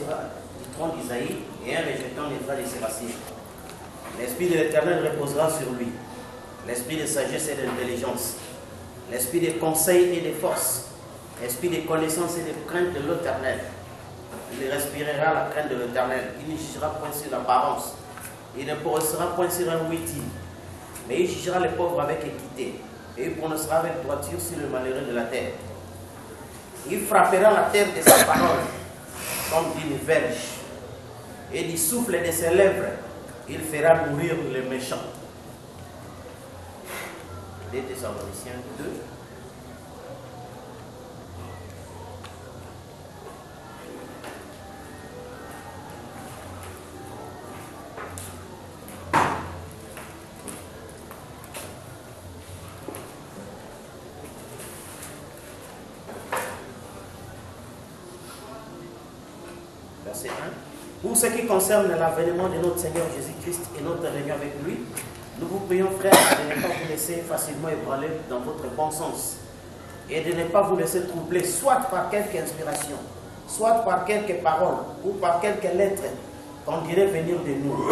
sortira du trône d'Isaïe et un rejeton naîtra de Séraphin. L'Esprit de l'Éternel reposera sur lui. L'esprit de sagesse et d'intelligence. L'esprit de conseil et de force. L'esprit de connaissance et de crainte de l'Éternel. Il respirera la crainte de l'Éternel. Il ne jugera point sur l'apparence. Il ne prononcera point sur un outil. Mais il jugera les pauvres avec équité. Et il prononcera avec droiture sur le malheureux de la terre. Il frappera la terre de sa parole comme d'une verge. Et du souffle de ses lèvres, il fera mourir les méchants. 2 Thessaloniciens 2. Verset 1. Pour ce qui concerne l'avènement de notre Seigneur Jésus-Christ et notre réunion avec lui, nous vous prions, frères, de ne pas vous laisser facilement ébranler dans votre bon sens et de ne pas vous laisser troubler, soit par quelque inspiration, soit par quelques paroles ou par quelques lettres qu'on dirait venir de nous,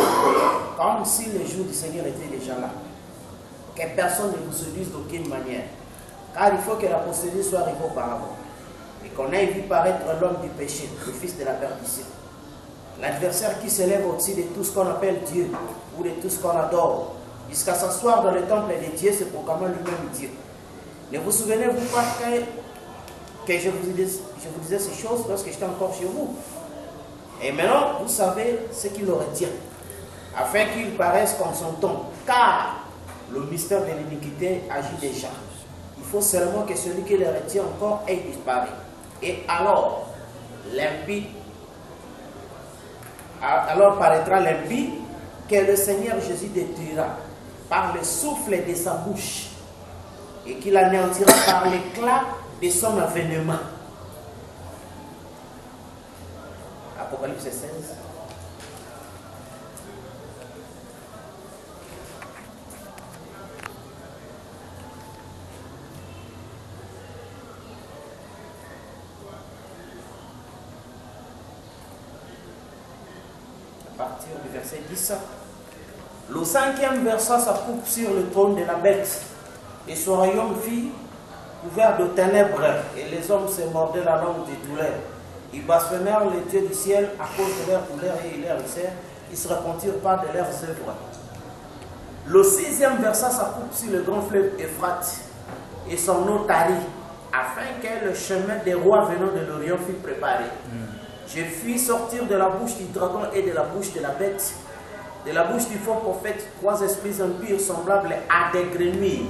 comme si le jour du Seigneur était déjà là. Que personne ne vous séduise d'aucune manière, car il faut que la postérité soit arrivée auparavant et qu'on ait vu paraître l'homme du péché, le fils de la perdition. L'adversaire qui s'élève au-dessus de tout ce qu'on appelle Dieu ou de tout ce qu'on adore, jusqu'à s'asseoir dans le temple de Dieu, se proclamant lui-même Dieu. Ne vous souvenez-vous pas que je vous disais ces choses lorsque j'étais encore chez vous? Et maintenant, vous savez ce qui le retient, afin qu'il paraisse comme son ton, car le mystère de l'iniquité agit déjà. Il faut seulement que celui qui le retient encore ait disparu. Et alors, paraîtra l'impie que le Seigneur Jésus détruira par le souffle de sa bouche et qu'il anéantira par l'éclat de son avènement. Apocalypse 16. À partir du verset 10. Le 5e verset s'accoupe sur le trône de la bête, et son royaume fut couvert de ténèbres, et les hommes se mordaient la langue de douleur. Ils blasphémèrent le Dieu du ciel à cause de leur douleur et ils hérissèrent, ils se repentirent pas de leurs œuvres. Le 6e verset s'accoupe sur le grand fleuve Euphrate, et son eau tarit, afin que le chemin des rois venant de l'Orient fût préparé. Je fis sortir de la bouche du dragon et de la bouche de la bête, de la bouche du faux prophète, 3 esprits impurs semblables à des grenouilles,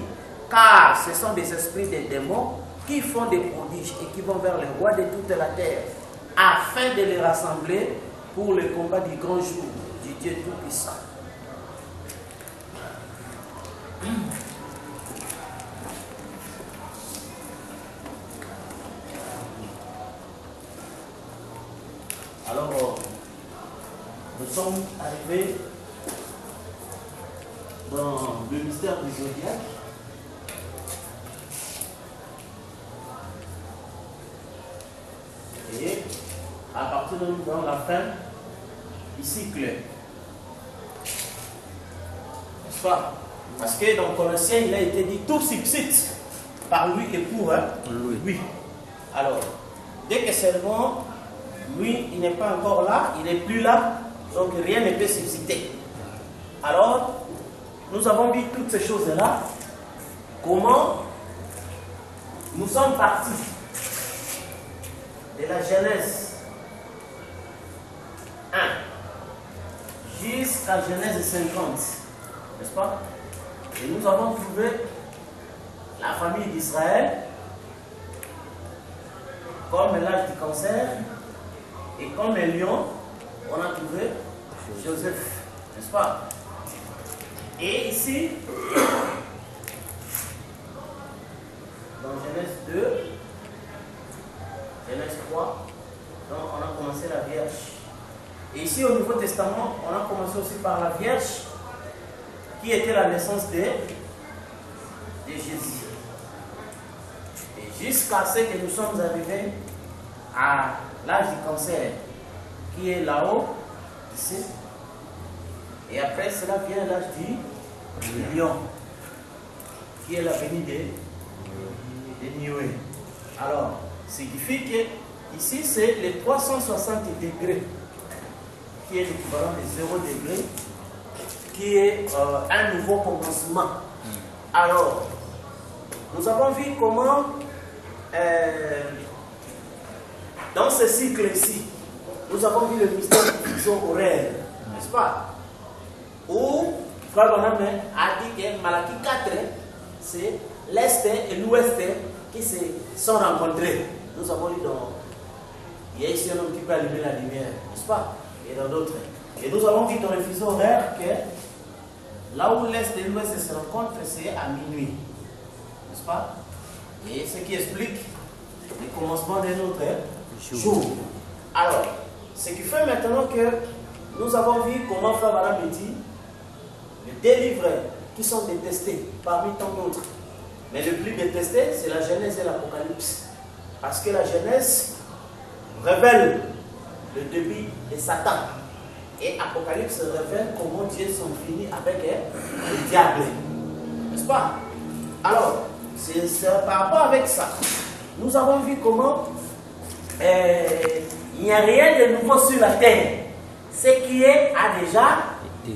car ce sont des esprits des démons qui font des prodiges et qui vont vers les rois de toute la terre, afin de les rassembler pour le combat du grand jour du Dieu Tout-Puissant. Alors, nous sommes arrivés dans le mystère du zodiaque. Et à partir de dans la fin du cycle. N'est-ce pas? Parce que dans Colossiens, il a été dit tout subsiste par lui et pour lui. Alors, dès que seulement lui, il n'est pas encore là, il n'est plus là, donc rien ne peut subsister. Alors, nous avons vu toutes ces choses-là. Comment nous sommes partis de la Genèse 1 jusqu'à Genèse 50, n'est-ce pas? Et nous avons trouvé la famille d'Israël comme l'âge du cancer. Et comme un lion, on a trouvé Joseph, n'est-ce pas? Et ici, dans Genèse 2, Genèse 3, donc on a commencé la Vierge. Et ici au Nouveau Testament, on a commencé aussi par la Vierge, qui était la naissance de Jésus. Et jusqu'à ce que nous sommes arrivés à l'âge du cancer, qui est là-haut, ici. Et après cela vient l'âge du lion, qui est l'avenue de Niue. Alors, ce qui fait que ici c'est les 360 degrés, qui est l'équivalent de 0 degré, qui est un nouveau commencement. Alors, nous avons vu comment, dans ce cycle-ci, nous avons vu le mystère du fuseau horaire, n'est-ce pas? Où Frère Branham a dit que Malachie 4, c'est l'Est et l'Ouest qui se sont rencontrés. Nous avons lu dans... Il y a ici un homme qui peut allumer la lumière, n'est-ce pas? Et dans d'autres. Et nous avons vu dans le fuseau horaire que là où l'Est et l'Ouest se rencontrent, c'est à minuit, n'est-ce pas? Et ce qui explique le commencement de notre jour. Alors, ce qui fait maintenant que nous avons vu comment Frère Branham dit les deux livres qui sont détestés parmi tant d'autres. Mais le plus détesté, c'est la Genèse et l'Apocalypse. Parce que la Genèse révèle le début de Satan. Et Apocalypse révèle comment Dieu s'en finit avec le diable. N'est-ce pas? Alors, c'est par rapport avec ça, nous avons vu comment il n'y a rien de nouveau sur la terre. Ce qui est a déjà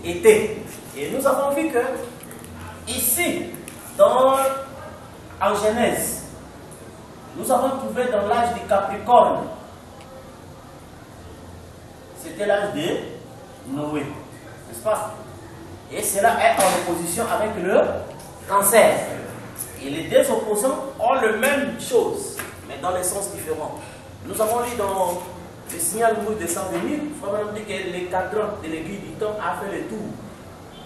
été. Et nous avons vu que ici, en Genèse, nous avons trouvé dans l'âge du Capricorne, c'était l'âge de Noé, n'est-ce pas? Et cela est en opposition avec le Cancer. Et les deux opposants ont la même chose, mais dans les sens différents. Nous avons lu dans le signal rouge de 120 000, Frère Branham dit que les cadrans de l'aiguille du temps a fait le tour,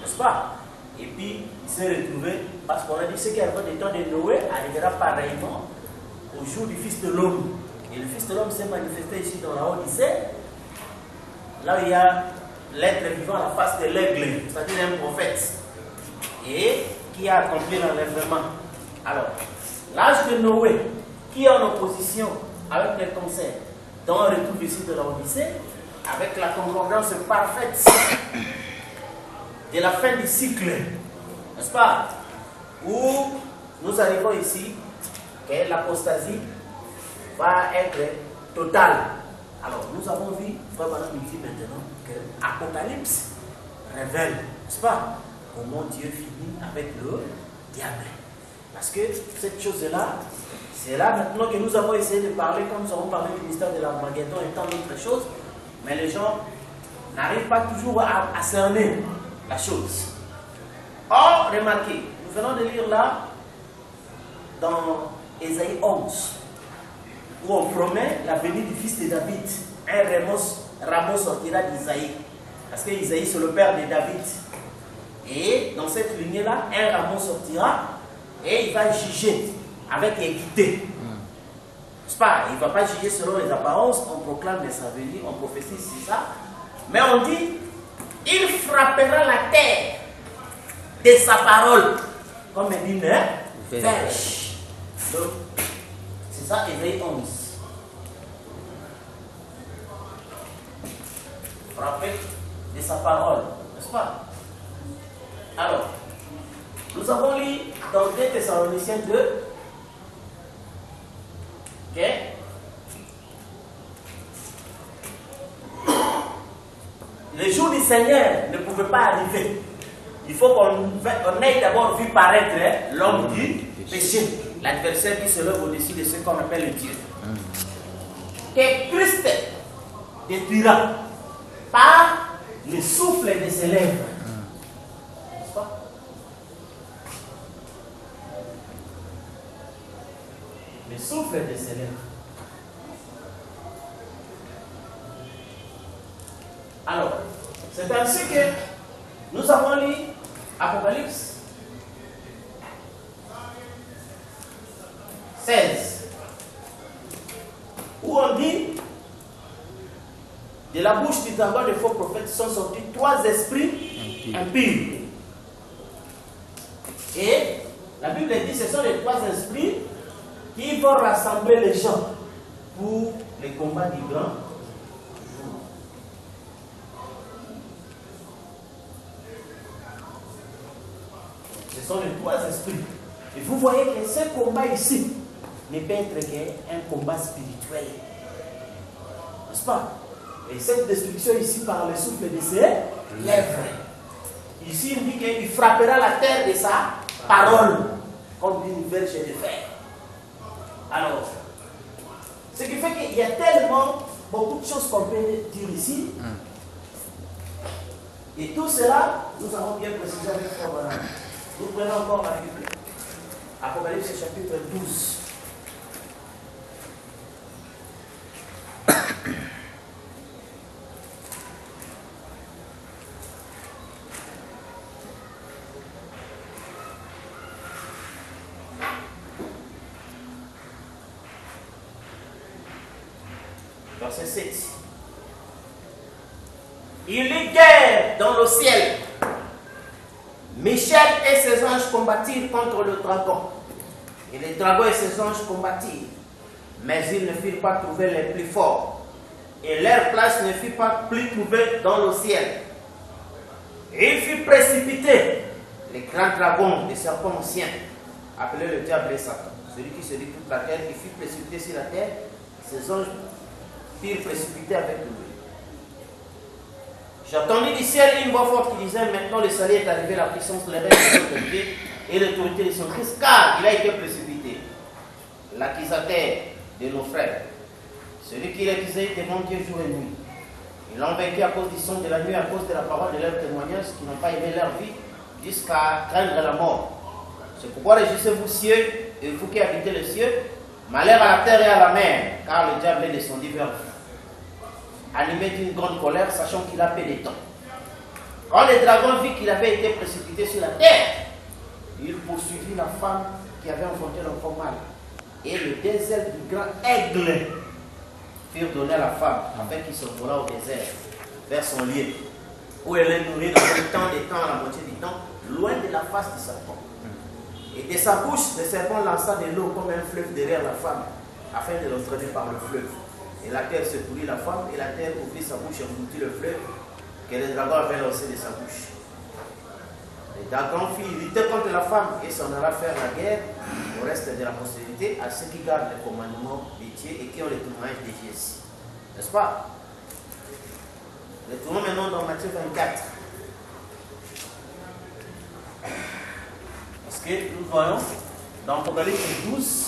n'est-ce pas? Et puis il s'est retrouvé, parce qu'on a dit ce qui arrive du temps de Noé arrivera pareillement au jour du Fils de l'homme. Et le Fils de l'homme s'est manifesté ici dans la Odyssée, là où il y a l'être vivant à la face de l'aigle, c'est-à-dire un prophète, et qui a accompli l'enlèvement. Alors, l'âge de Noé, qui est en opposition avec le Cancer, dont on retrouve ici de la Odyssée, avec la concordance parfaite de la fin du cycle, n'est-ce pas? Où nous arrivons ici, que l'apostasie va être totale. Alors, nous avons vu, Frère Branham dit maintenant, que l'Apocalypse révèle, n'est-ce pas, comment Dieu finit avec le diable. Parce que cette chose-là, c'est là maintenant que nous avons essayé de parler, comme nous avons parlé du mystère de l'Armageddon et tant d'autres choses, mais les gens n'arrivent pas toujours à cerner la chose. Or, remarquez, nous venons de lire là, dans Ésaïe 11, où on promet la venue du fils de David. Un rameau sortira d'Isaïe, parce que Isaïe c'est le père de David. Et dans cette lignée-là, un rameau sortira et il va juger avec équité. C'est pas, il ne va pas juger selon les apparences, on proclame sa venue, on prophétise c'est ça. Mais on dit, il frappera la terre de sa parole, comme une verge. Donc, c'est ça, Ésaïe 11. Frapper de sa parole, n'est-ce pas? Alors, nous avons lu dans 2 Thessaloniciens 2, ok? Le jour du Seigneur ne pouvait pas arriver. Il faut qu'on ait d'abord vu paraître l'homme du péché, l'adversaire qui se lève au-dessus de ce qu'on appelle le Dieu. Que Christ détruira par le souffle de ses lèvres. N'est-ce pas? Le souffle de ses lèvres. Alors, c'est ainsi que nous avons lu Apocalypse 16, où on dit de la bouche du tabac de faux prophètes sont sortis 3 esprits impurs. Et la Bible dit que ce sont les 3 esprits qui vont rassembler les gens pour les combats du grand jour. sont les trois esprits. Et vous voyez que ce combat ici ne peut être qu'un combat spirituel. N'est-ce pas? Et cette destruction ici par le souffle de ses lèvres. Ici, il dit qu'il frappera la terre de sa parole comme d'une verge de fer. Alors, ce qui fait qu'il y a tellement beaucoup de choses qu'on peut dire ici. Et tout cela, nous avons bien précisé avec Frère Branham. Nous prenons encore la Bible. Apocalypse chapitre 12. Verset 7. Il y guerre dans le ciel. Michel et ses anges combattirent contre le dragon. Et le dragon et ses anges combattirent. Mais ils ne firent pas trouver les plus forts. Et leur place ne fut pas plus trouvée dans le ciel. Et il fut précipité, le grand dragon, le serpent ancien, appelé le diable et Satan, celui qui se dit toute la terre, il fut précipité sur la terre. Ses anges furent précipités avec lui. J'entendis du ciel une voix forte qui disait: maintenant le salut est arrivé, la puissance, le règne de notre Dieu et l'autorité de son Christ, car il a été précipité. L'accusateur de nos frères, celui qui les disait devant Dieu jour et nuit. Ils l'ont vaincu à cause du son de la nuit, à cause de la parole de leur témoignage, qui n'ont pas aimé leur vie, jusqu'à craindre la mort. C'est pourquoi réjouissez-vous cieux, et vous qui habitez les cieux, malheur à la terre et à la mer, car le diable est descendu vers vous, animé d'une grande colère, sachant qu'il a peu de temps. Quand le dragon vit qu'il avait été précipité sur la terre, il poursuivit la femme qui avait enfanté l'enfant mâle. Et le deux ailes du grand aigle furent donnés à la femme, afin qu'il s'envola au désert, vers son lieu, où elle est nourrie dans le temps des temps, la moitié du temps, loin de la face du serpent. Et de sa bouche, le serpent lança de l'eau comme un fleuve derrière la femme, afin de l'entraîner par le fleuve. Et la terre secourit la femme, et la terre ouvrit sa bouche et engloutit le fleuve que le dragon avait lancé de sa bouche. Le dragon fit irriter contre la femme et s'en alla faire la guerre au reste de la postérité, à ceux qui gardent les commandements de Dieu et qui ont le témoignage de Jésus. N'est-ce pas? Retournons maintenant dans Matthieu 24. Parce que nous voyons dans Apocalypse 12,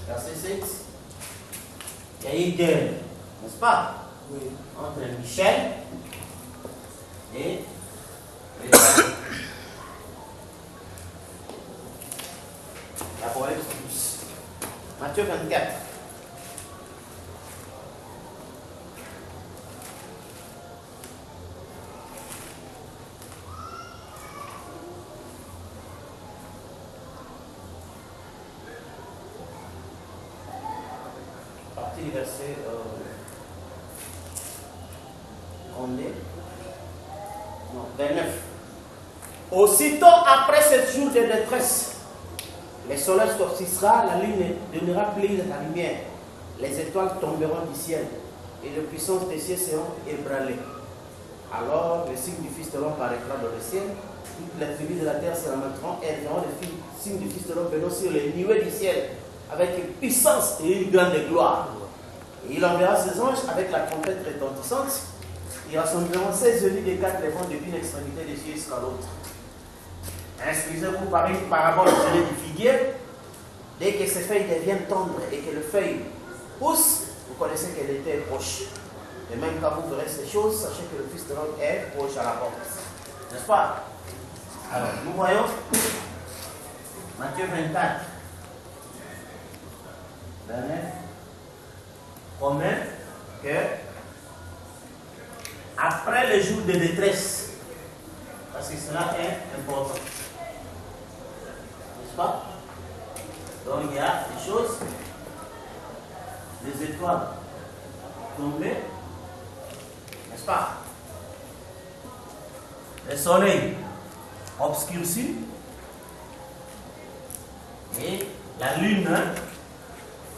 verset 7, il y a une guerre, n'est-ce pas? Oui. Entre Michel et les dragon. Apocalypse 12. Matthieu 24. Verset 29. Aussitôt après ce jour de détresse, le soleil sortira, la lune ne donnera plus la lumière, les étoiles tomberont du ciel et les puissances des cieux seront ébranlées. Alors le signe du Fils de l'homme paraîtra dans le ciel, toutes les tribus de la terre se lamenteront et elles verront le signe du Fils de l'homme venant sur les nuées du ciel avec une puissance et une grande gloire. Et il enverra ses anges avec la trompette retentissante. Ils rassembleront 16 venus des 4 vents depuis une extrémité des cieux jusqu'à l'autre. Instruisez-vous par une parabole au gelé du figuier. Dès que ses feuilles deviennent tendres et que les feuilles poussent, vous connaissez que l'été est proche. Et même quand vous verrez ces choses, sachez que le Fils de l'homme est proche à la porte. N'est-ce pas? Alors, nous voyons Matthieu 24. 29. Promet que après le jour de détresse, parce que cela est important, n'est-ce pas? Donc il y a des choses, des étoiles tombées, n'est-ce pas? Le soleil obscurci et la lune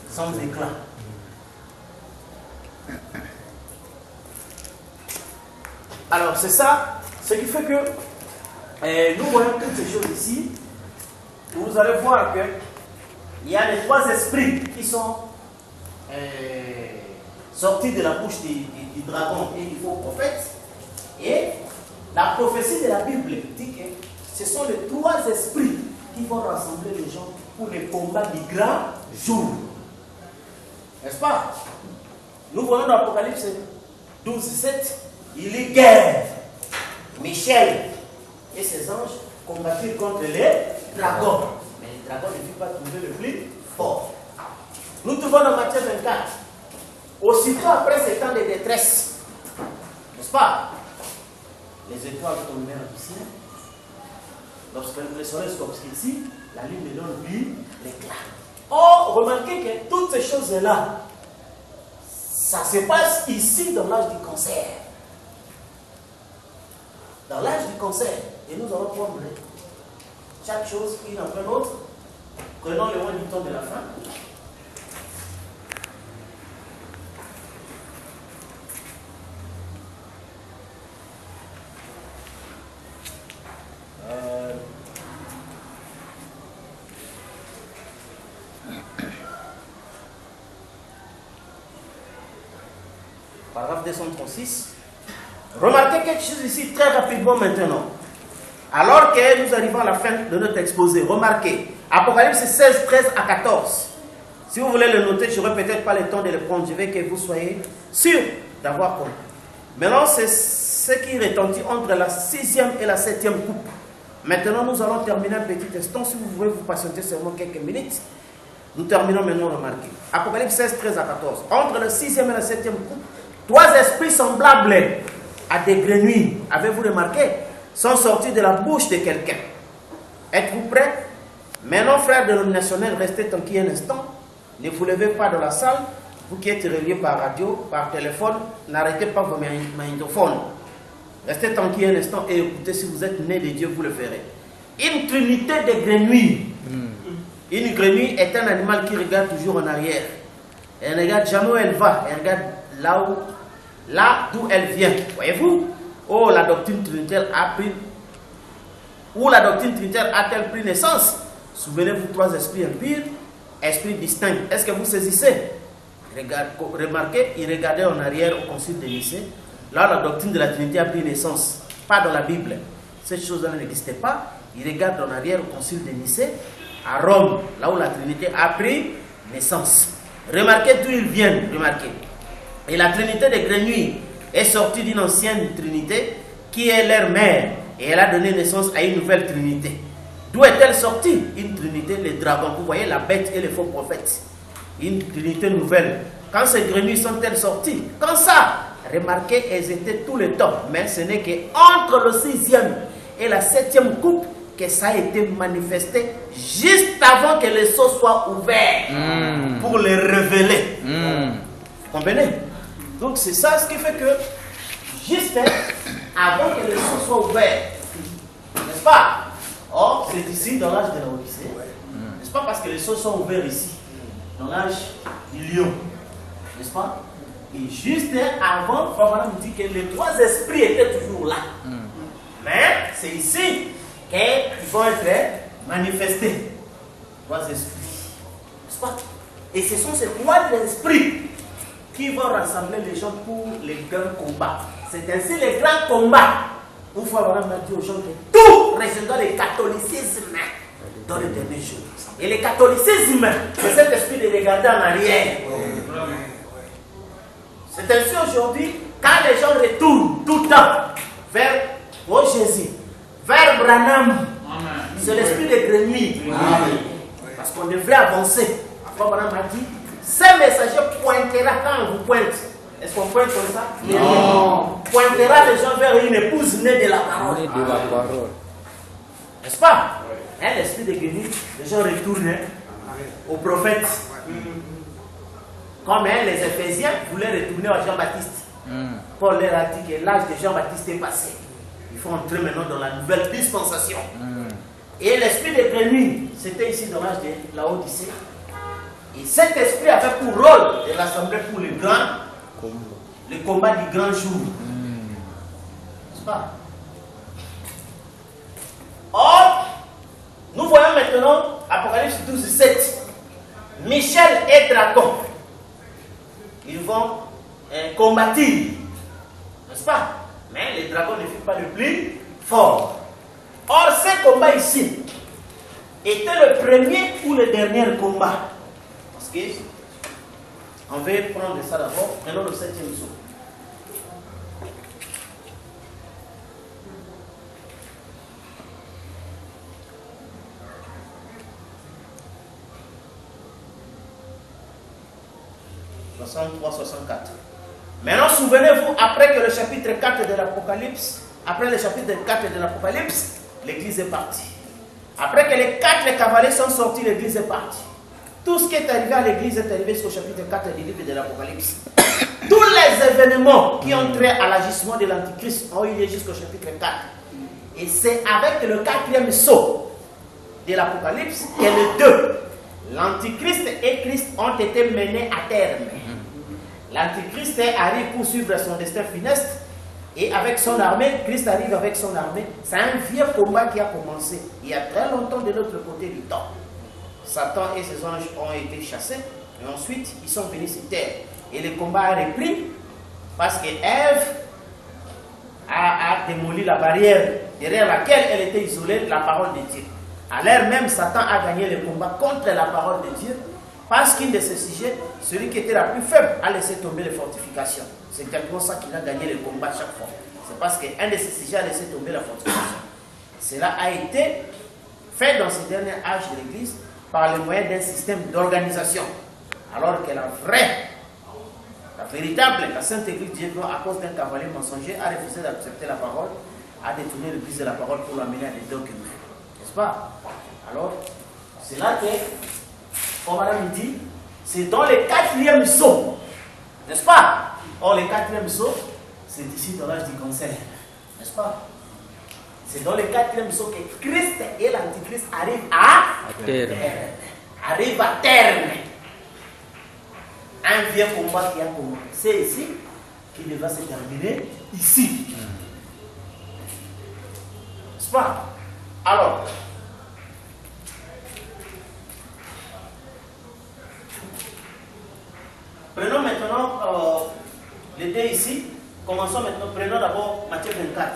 sans éclat. Alors c'est ça Ce qui fait que nous voyons toutes ces choses ici. Vous allez voir qu'il y a les 3 esprits qui sont sortis de la bouche du dragon et du faux prophète. Et la prophétie de la Bible dit que ce sont les 3 esprits qui vont rassembler les gens pour les combats du grand jour. N'est-ce pas? Nous voyons dans l'Apocalypse 12:7, il est guerre. Michel et ses anges combattirent contre les dragons. Mais les dragons ne furent pas trouvés le plus fort. Nous trouvons dans Matthieu 24. Aussitôt après ces temps de détresse, n'est-ce pas? Les étoiles tombèrent du ciel. Lorsque le soleil s'obscurcit, la lune ne donne plus l'éclat. Oh, remarquez que toutes ces choses-là, ça se passe ici dans l'âge du cancer. Dans l'âge du cancer. Et nous allons prendre chaque chose une après l'autre. Prenons le moins du temps de la fin. Paragraphe 236. Remarquez quelque chose ici très rapidement maintenant. Alors que nous arrivons à la fin de notre exposé, remarquez, Apocalypse 16, 13 à 14. Si vous voulez le noter, je n'aurai peut-être pas le temps de le prendre. Je veux que vous soyez sûrs d'avoir compris. Maintenant, c'est ce qui retentit entre la 6e et la 7e coupe. Maintenant, nous allons terminer un petit instant. Si vous voulez vous patienter seulement quelques minutes, nous terminons maintenant, remarquez. Apocalypse 16, 13 à 14. Entre la 6e et la 7e coupe, 3 esprits semblables à des grenouilles, avez-vous remarqué, sont sortis de la bouche de quelqu'un. Êtes-vous prêts? Maintenant, frères dénominationnels, restez tranquilles un instant. Ne vous levez pas dans la salle. Vous qui êtes reliés par radio, par téléphone, n'arrêtez pas vos magnétophones. Restez tranquilles un instant et écoutez, si vous êtes nés de Dieu, vous le ferez. Une trinité de grenouilles. Une grenouille est un animal qui regarde toujours en arrière. Elle ne regarde jamais où elle va. Elle regarde là d'où elle vient. Voyez-vous? Oh, la doctrine trinitaire a pris... Où la doctrine trinitaire a-t-elle pris naissance? Souvenez-vous, 3 esprits impurs, esprits distincts. Est-ce que vous saisissez? Remarquez, il regardait en arrière au concile de Nicée. Là, la doctrine de la Trinité a pris naissance. Pas dans la Bible. Cette chose-là n'existait pas. Il regarde en arrière au concile de Nicée, à Rome, là où la Trinité a pris naissance. Remarquez d'où ils viennent. Remarquez. Et la Trinité des grenouilles est sortie d'une ancienne Trinité qui est leur mère. Et elle a donné naissance à une nouvelle Trinité. D'où est-elle sortie? Une Trinité, les dragons. Vous voyez la bête et les faux prophètes. Une Trinité nouvelle. Quand ces grenouilles sont-elles sorties? Quand ça? Remarquez, elles étaient tout le temps. Mais ce n'est qu'entre le 6e et la 7e coupe que ça a été manifesté juste avant que les sceaux soient ouverts pour les révéler. Vous comprenez? Donc c'est ça ce qui fait que juste avant que les sceaux soient ouverts, n'est-ce pas? Or, c'est ici dans l'âge de la Odyssée. N'est-ce pas? Parce que les sceaux sont ouverts ici, dans l'âge du lion. N'est-ce pas? Et juste avant, Frère nous dit que les 3 esprits étaient toujours là. Mais c'est ici qu'ils vont être manifestés. 3 esprits. N'est-ce pas? Et ce sont ces 3 esprits qui vont rassembler les gens pour les grands combats. C'est ainsi les grands combats. Une fois, Madame a dit aux gens que tout rejoindra le catholicisme dans les derniers jours. Et le catholicisme, c'est cet esprit de regarder en arrière. C'est ainsi aujourd'hui, quand les gens retournent tout le temps vers Jésus, vers Branham, c'est l'esprit de grenouille. Parce qu'on devrait avancer. Après, Branham a dit, ces messagers pointera quand on vous pointe. Est-ce qu'on pointe comme ça? Non. Pointera les gens vers une épouse née de la parole. N'est-ce pas? L'esprit de grenouille, les gens retournent au prophète. Comme les Éphésiens voulaient retourner à Jean-Baptiste. Paul leur a dit que l'âge de Jean-Baptiste est passé. Il faut entrer maintenant dans la nouvelle dispensation. Et l'esprit de grenouille, c'était ici dans l'âge de la Odyssée. Et cet esprit avait pour rôle de rassembler pour le combat du grand jour. N'est-ce pas? Nous voyons maintenant Apocalypse 12, 7. Michel et dragon. Ils vont combattre. N'est-ce pas? Mais les dragons ne furent pas le plus fort. Or, ce combat ici était le premier ou le dernier combat. Parce que on va prendre ça d'abord. Prenons le 7e saut. « 63-64. Maintenant, souvenez-vous, après que le chapitre 4 de l'Apocalypse, après le chapitre 4 de l'Apocalypse, l'église est partie. Après que les 4 cavaliers sont sortis, l'église est partie. Tout ce qui est arrivé à l'église est arrivé sur le chapitre 4 du livre de l'Apocalypse. Tous les événements qui ont trait à l'agissement de l'Antichrist ont eu lieu jusqu'au chapitre 4. Et c'est avec le 4e saut de l'Apocalypse que les deux, l'Antichrist et Christ, ont été menés à terme. L'Antichrist arrive pour suivre son destin funeste. Et avec son armée, Christ arrive avec son armée. C'est un vieux combat qui a commencé il y a très longtemps de l'autre côté du temps. Satan et ses anges ont été chassés. Et ensuite, ils sont venus sur terre. Et le combat a repris parce que Ève a démoli la barrière derrière laquelle elle était isolée, la parole de Dieu. À l'heure même, Satan a gagné le combat contre la parole de Dieu. Parce qu'un de ces sujets, celui qui était la plus faible, a laissé tomber les fortifications. C'est exactement ça qu'il a gagné le combat chaque fois. C'est parce qu'un de ces sujets a laissé tomber la fortification. Cela a été fait dans ce dernier âge de l'Église par le moyen d'un système d'organisation. Alors que la vraie, la véritable, la Sainte Église Dieu, à cause d'un cavalier mensonger, a refusé d'accepter la parole, a détourné l'Église de la parole pour l'amener à des dogmes. N'est-ce pas? Alors, c'est là que, comme madame dit, c'est dans le 4e saut. N'est-ce pas? Or, le 4e saut, c'est ici dans l'âge du cancer. N'est-ce pas? C'est dans le 4e saut que Christ et l'Antichrist arrivent à terme. Arrivent à terme. Un vieux combat qui a commencé ici, qui devra se terminer ici. N'est-ce pas? Alors, prenons maintenant les deux ici. Commençons maintenant. Prenons d'abord Matthieu 24,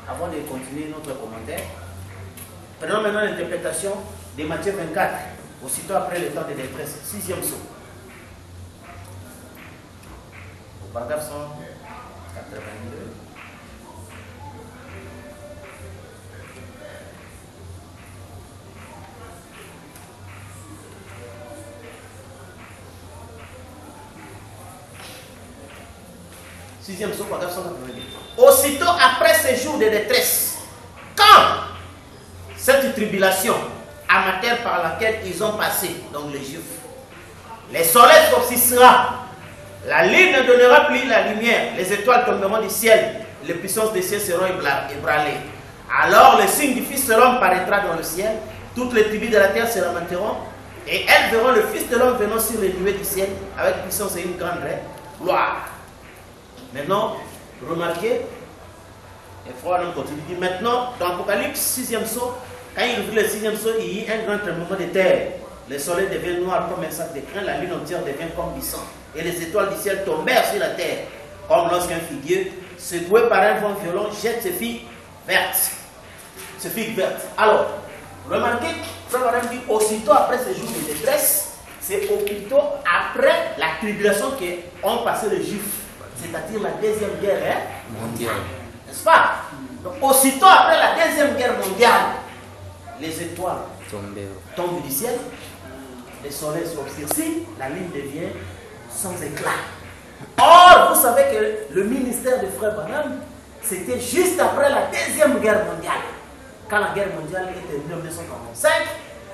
avant de continuer notre commentaire. Prenons maintenant l'interprétation de Matthieu 24, aussitôt après le temps de détresse, 6e saut. Au paragraphe 182. Sixième saut, paragraphe 182. Aussitôt après ces jours de détresse, quand cette tribulation amateur par laquelle ils ont passé, donc les Juifs, le soleil s'obscurcira, la lune ne donnera plus la lumière, les étoiles tomberont du ciel, les puissances des cieux seront ébranlées. Alors le signe du Fils de l'homme paraîtra dans le ciel, toutes les tribus de la terre se lamenteront, et elles verront le Fils de l'homme venant sur les nuées du ciel, avec puissance et une grande gloire. Maintenant, remarquez, et Frère continue, dit maintenant, dans l'Apocalypse 6e saut, quand il ouvre le 6e saut, il y a un grand tremblement de terre. Le soleil devient noir comme un sac de crin, la lune entière devient comme du sang, et les étoiles du ciel tombèrent sur la terre, comme lorsqu'un figuier, secoué par un vent violent, jette ses figues vertes. Ses figues vertes. Alors, remarquez, Frère Madame dit, aussitôt après ce jour de détresse, c'est plutôt après la tribulation qu'ont passé les Juifs. C'est-à-dire la deuxième guerre mondiale. N'est-ce pas? Donc, aussitôt après la deuxième guerre mondiale, les étoiles tombent du ciel, le soleil s'obscurcit, la lune devient sans éclat. Or, vous savez que le ministère de Frère Branham, c'était juste après la deuxième guerre mondiale. Quand la guerre mondiale était en 1945,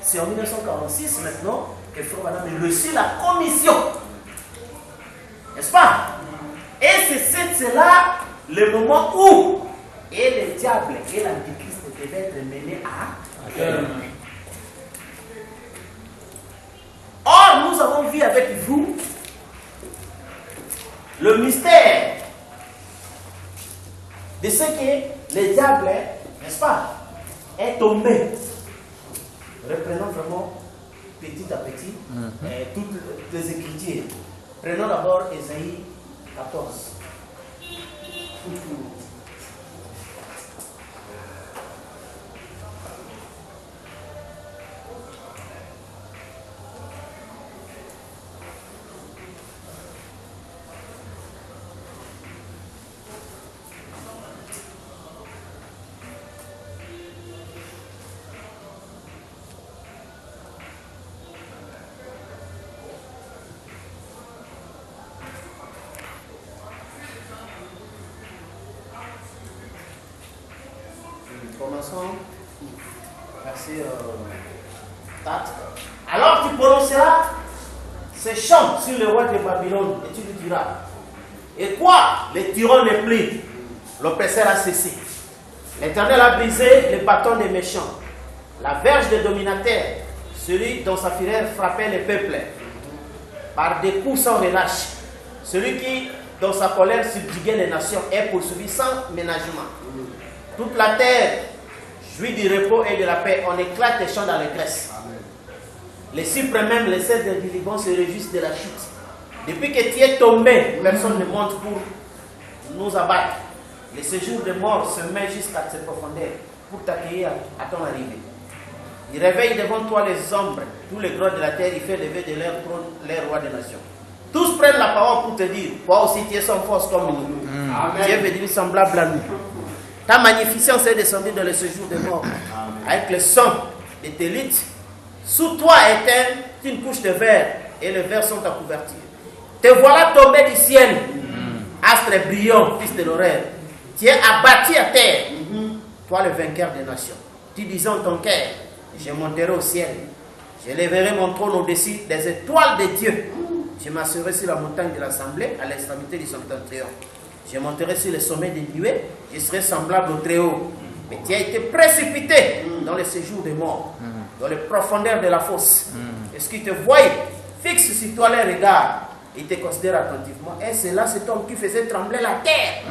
c'est en 1946 maintenant que Frère Branham a reçu la commission. N'est-ce pas? Et c'est là le moment où et le diable et l'antichrist devaient être menés à terme. Or, nous avons vu avec vous le mystère de ce que le diable, n'est-ce pas, est tombé. reprenons vraiment petit à petit toutes les Écritures. Prenons d'abord Ésaïe 14. Commençons verset 4. Alors tu prononceras ces chants sur le roi de Babylone et tu lui diras: et quoi, les tyrans n'est plus, l'oppresseur a cessé. L'Éternel a brisé le bâton des méchants, la verge des dominateurs, celui dont sa fureur frappait les peuples par des coups sans relâche, celui qui, dans sa colère, subjuguait les nations, est poursuivi sans ménagement. Toute la terre jouit du repos et de la paix. On éclate les chants dans les graisses. Les cypres même, les cèdres du Liban se réjouissent de la chute. Depuis que tu es tombé, personne ne monte pour nous abattre. Le séjour des morts se met jusqu'à ses profondeurs pour t'accueillir à ton arrivée. Il réveille devant toi les ombres, tous les grands de la terre, il fait lever de leur trône les rois des nations. Tous prennent la parole pour te dire: toi aussi tu es sans force comme nous. Tu es venu semblable à nous. Ta magnificence est descendue dans le séjour des morts. Avec le sang de tes luttes, sous toi est une couche de verre, et les vers sont à couverture. Te voilà tombé du ciel, astre brillant, fils de l'horaire. Tu es abattu à terre, toi le vainqueur des nations. Tu disais en ton cœur: je monterai au ciel, je lèverai mon trône au-dessus des étoiles de Dieu. Je m'assurerai sur la montagne de l'assemblée, à l'extrémité du septentrion. Je monterai sur le sommet des nuées, je serai semblable au Très-Haut. Mais tu as été précipité dans le séjour des morts, dans les profondeurs de la fosse. Est-ce qu'ils te voient, fixe sur toi les regards, ils te considèrent attentivement. Et c'est là cet homme qui faisait trembler la terre,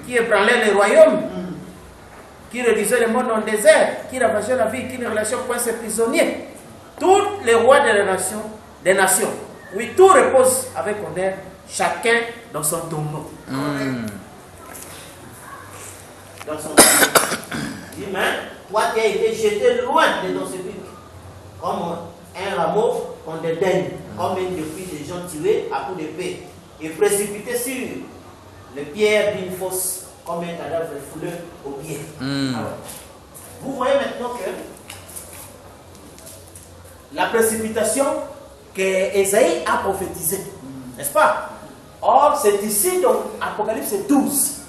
qui ébranlait les royaumes, qui réduisait le monde dans le désert, qui ravageait la vie, qui ne relâchait point ses prisonniers. Tous les rois des nations, oui, tout repose avec honneur, chacun dans son tombeau. Dans son tombeau. Dis, mais toi qui as été jeté loin de ton sépulcre, comme un rameau qu'on dédaigne, comme une depuis des gens tués à coups d'épée, et précipité sur les pierres d'une fosse, comme un cadavre fouleux au pied. Alors, vous voyez maintenant que la précipitation que Ésaïe a prophétisée, n'est-ce pas? Or, c'est ici, dans Apocalypse 12,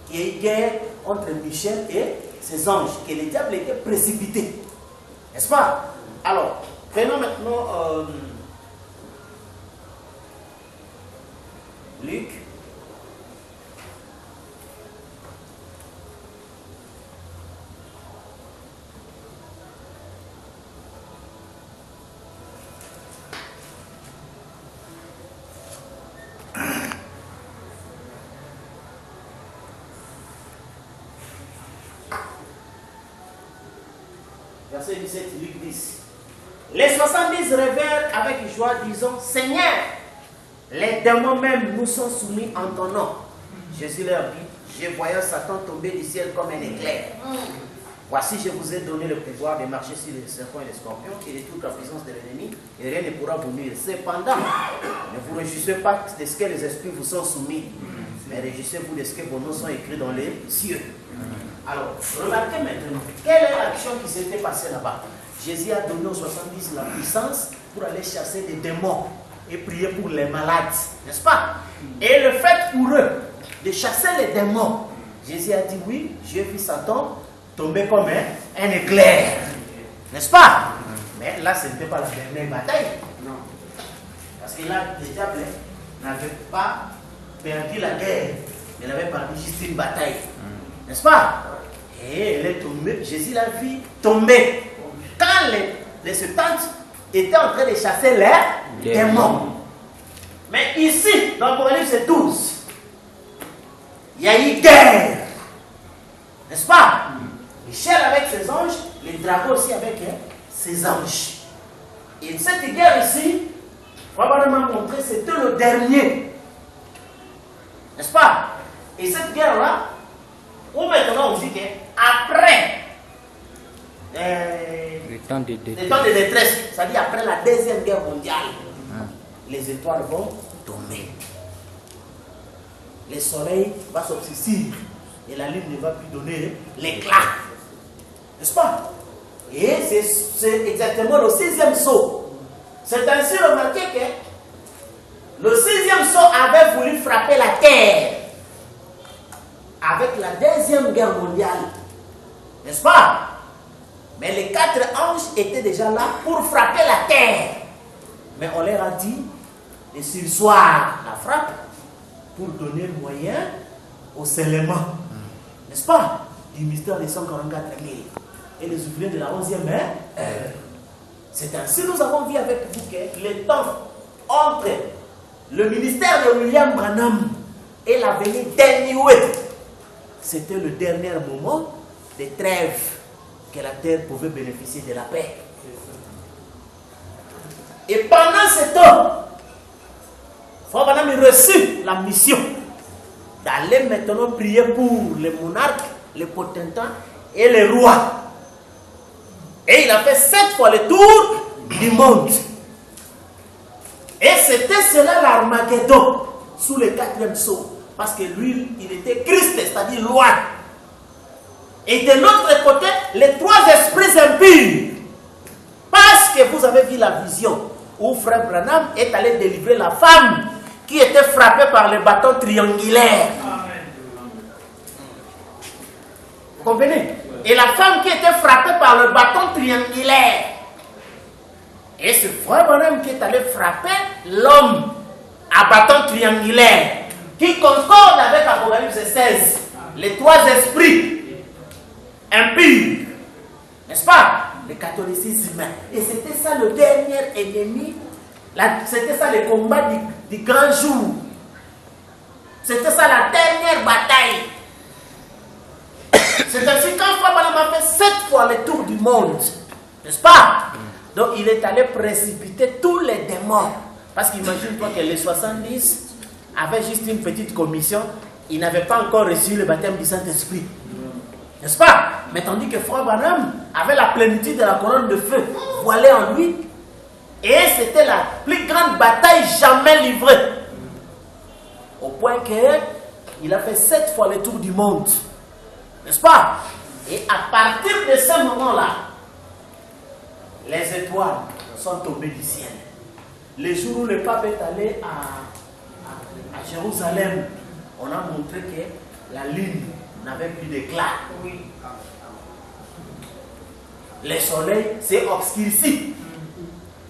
qu'il y a eu guerre entre Michel et ses anges, que le diable était précipité. N'est-ce pas? Alors, prenons maintenant Luc. Verset 17, Luc 10. Les 70 révèrent avec joie, disant: Seigneur, les démons même nous sont soumis en ton nom. Jésus leur dit: je voyais Satan tomber du ciel comme un éclair. Voici, je vous ai donné le pouvoir de marcher sur les serpents et les scorpions et de toute la puissance de l'ennemi, et rien ne pourra vous nuire. Cependant, ne vous réjouissez pas de ce que les esprits vous sont soumis, mais réjouissez-vous de ce que vos noms sont écrits dans les cieux. Alors, remarquez maintenant, quelle est l'action qui s'était passée là-bas? Jésus a donné aux 70 la puissance pour aller chasser des démons et prier pour les malades, n'est-ce pas? Et le fait pour eux de chasser les démons, Jésus a dit: oui, j'ai vu Satan tomber comme un éclair, n'est-ce pas? Mais là, ce n'était pas la dernière bataille, non. Parce que là, le diable n'avait pas perdu la guerre, il avait perdu juste une bataille, n'est-ce pas? Et elle est tombée, Jésus l'a vu tomber. Quand les 70 étaient en train de chasser les démons. Mais ici, dans Apocalypse 12, il y a eu guerre. N'est-ce pas? Michel avec ses anges, les dragons aussi avec ses anges. Et cette guerre ici, probablement montré, c'était le dernier. N'est-ce pas? Et cette guerre-là, où maintenant on dit qu'après les temps de détresse, c'est-à-dire après la deuxième guerre mondiale, les étoiles vont tomber. Le soleil va s'obscurcir et la lune ne va plus donner l'éclat. N'est-ce pas? Et c'est exactement le 6e sceau. C'est ainsi remarqué que le 6e sceau avait voulu frapper la terre avec la deuxième guerre mondiale. N'est-ce pas? Mais les 4 anges étaient déjà là pour frapper la terre. Mais on leur a dit de surseoir la frappe pour donner moyen au scellement, n'est-ce pas, du mystère des 144 000 et les ouvriers de la 11e heure. C'est ainsi que nous avons vu avec vous que le temps entre le ministère de William Branham et la venue d'Eniwe, c'était le dernier moment de trêve que la terre pouvait bénéficier de la paix. Et pendant ce temps, Frère Branham a reçu la mission d'aller maintenant prier pour les monarques, les potentats et les rois. Et il a fait 7 fois le tour du monde. Et c'était cela l'Armageddon sous le 4e sceau. Parce que lui, il était Christ, c'est-à-dire loi. Et de l'autre côté, les 3 esprits impurs. Parce que vous avez vu la vision où Frère Branham est allé délivrer la femme qui était frappée par le bâton triangulaire. Vous comprenez? Et la femme qui était frappée par le bâton triangulaire. Et c'est Frère Branham qui est allé frapper l'homme à bâton triangulaire, qui concorde avec Apocalypse 16, les 3 esprits impurs, n'est-ce pas? Le catholicisme. Et c'était ça le dernier ennemi, c'était ça le combat du grand jour. C'était ça la dernière bataille. C'est ainsi qu'un Frère Branham a fait 7 fois le tour du monde, n'est-ce pas? Donc il est allé précipiter tous les démons. Parce qu'imagine-toi que les 70 avaient juste une petite commission, ils n'avaient pas encore reçu le baptême du Saint-Esprit. N'est-ce pas? Mais tandis que Frère Branham avait la plénitude de la colonne de feu voilée en lui. Et c'était la plus grande bataille jamais livrée. Au point qu'il a fait 7 fois le tour du monde. N'est-ce pas? Et à partir de ce moment-là, les étoiles sont tombées du ciel. Le jour où le pape est allé à Jérusalem, on a montré que la lune n'avait plus d'éclat. Le soleil s'est obscurci.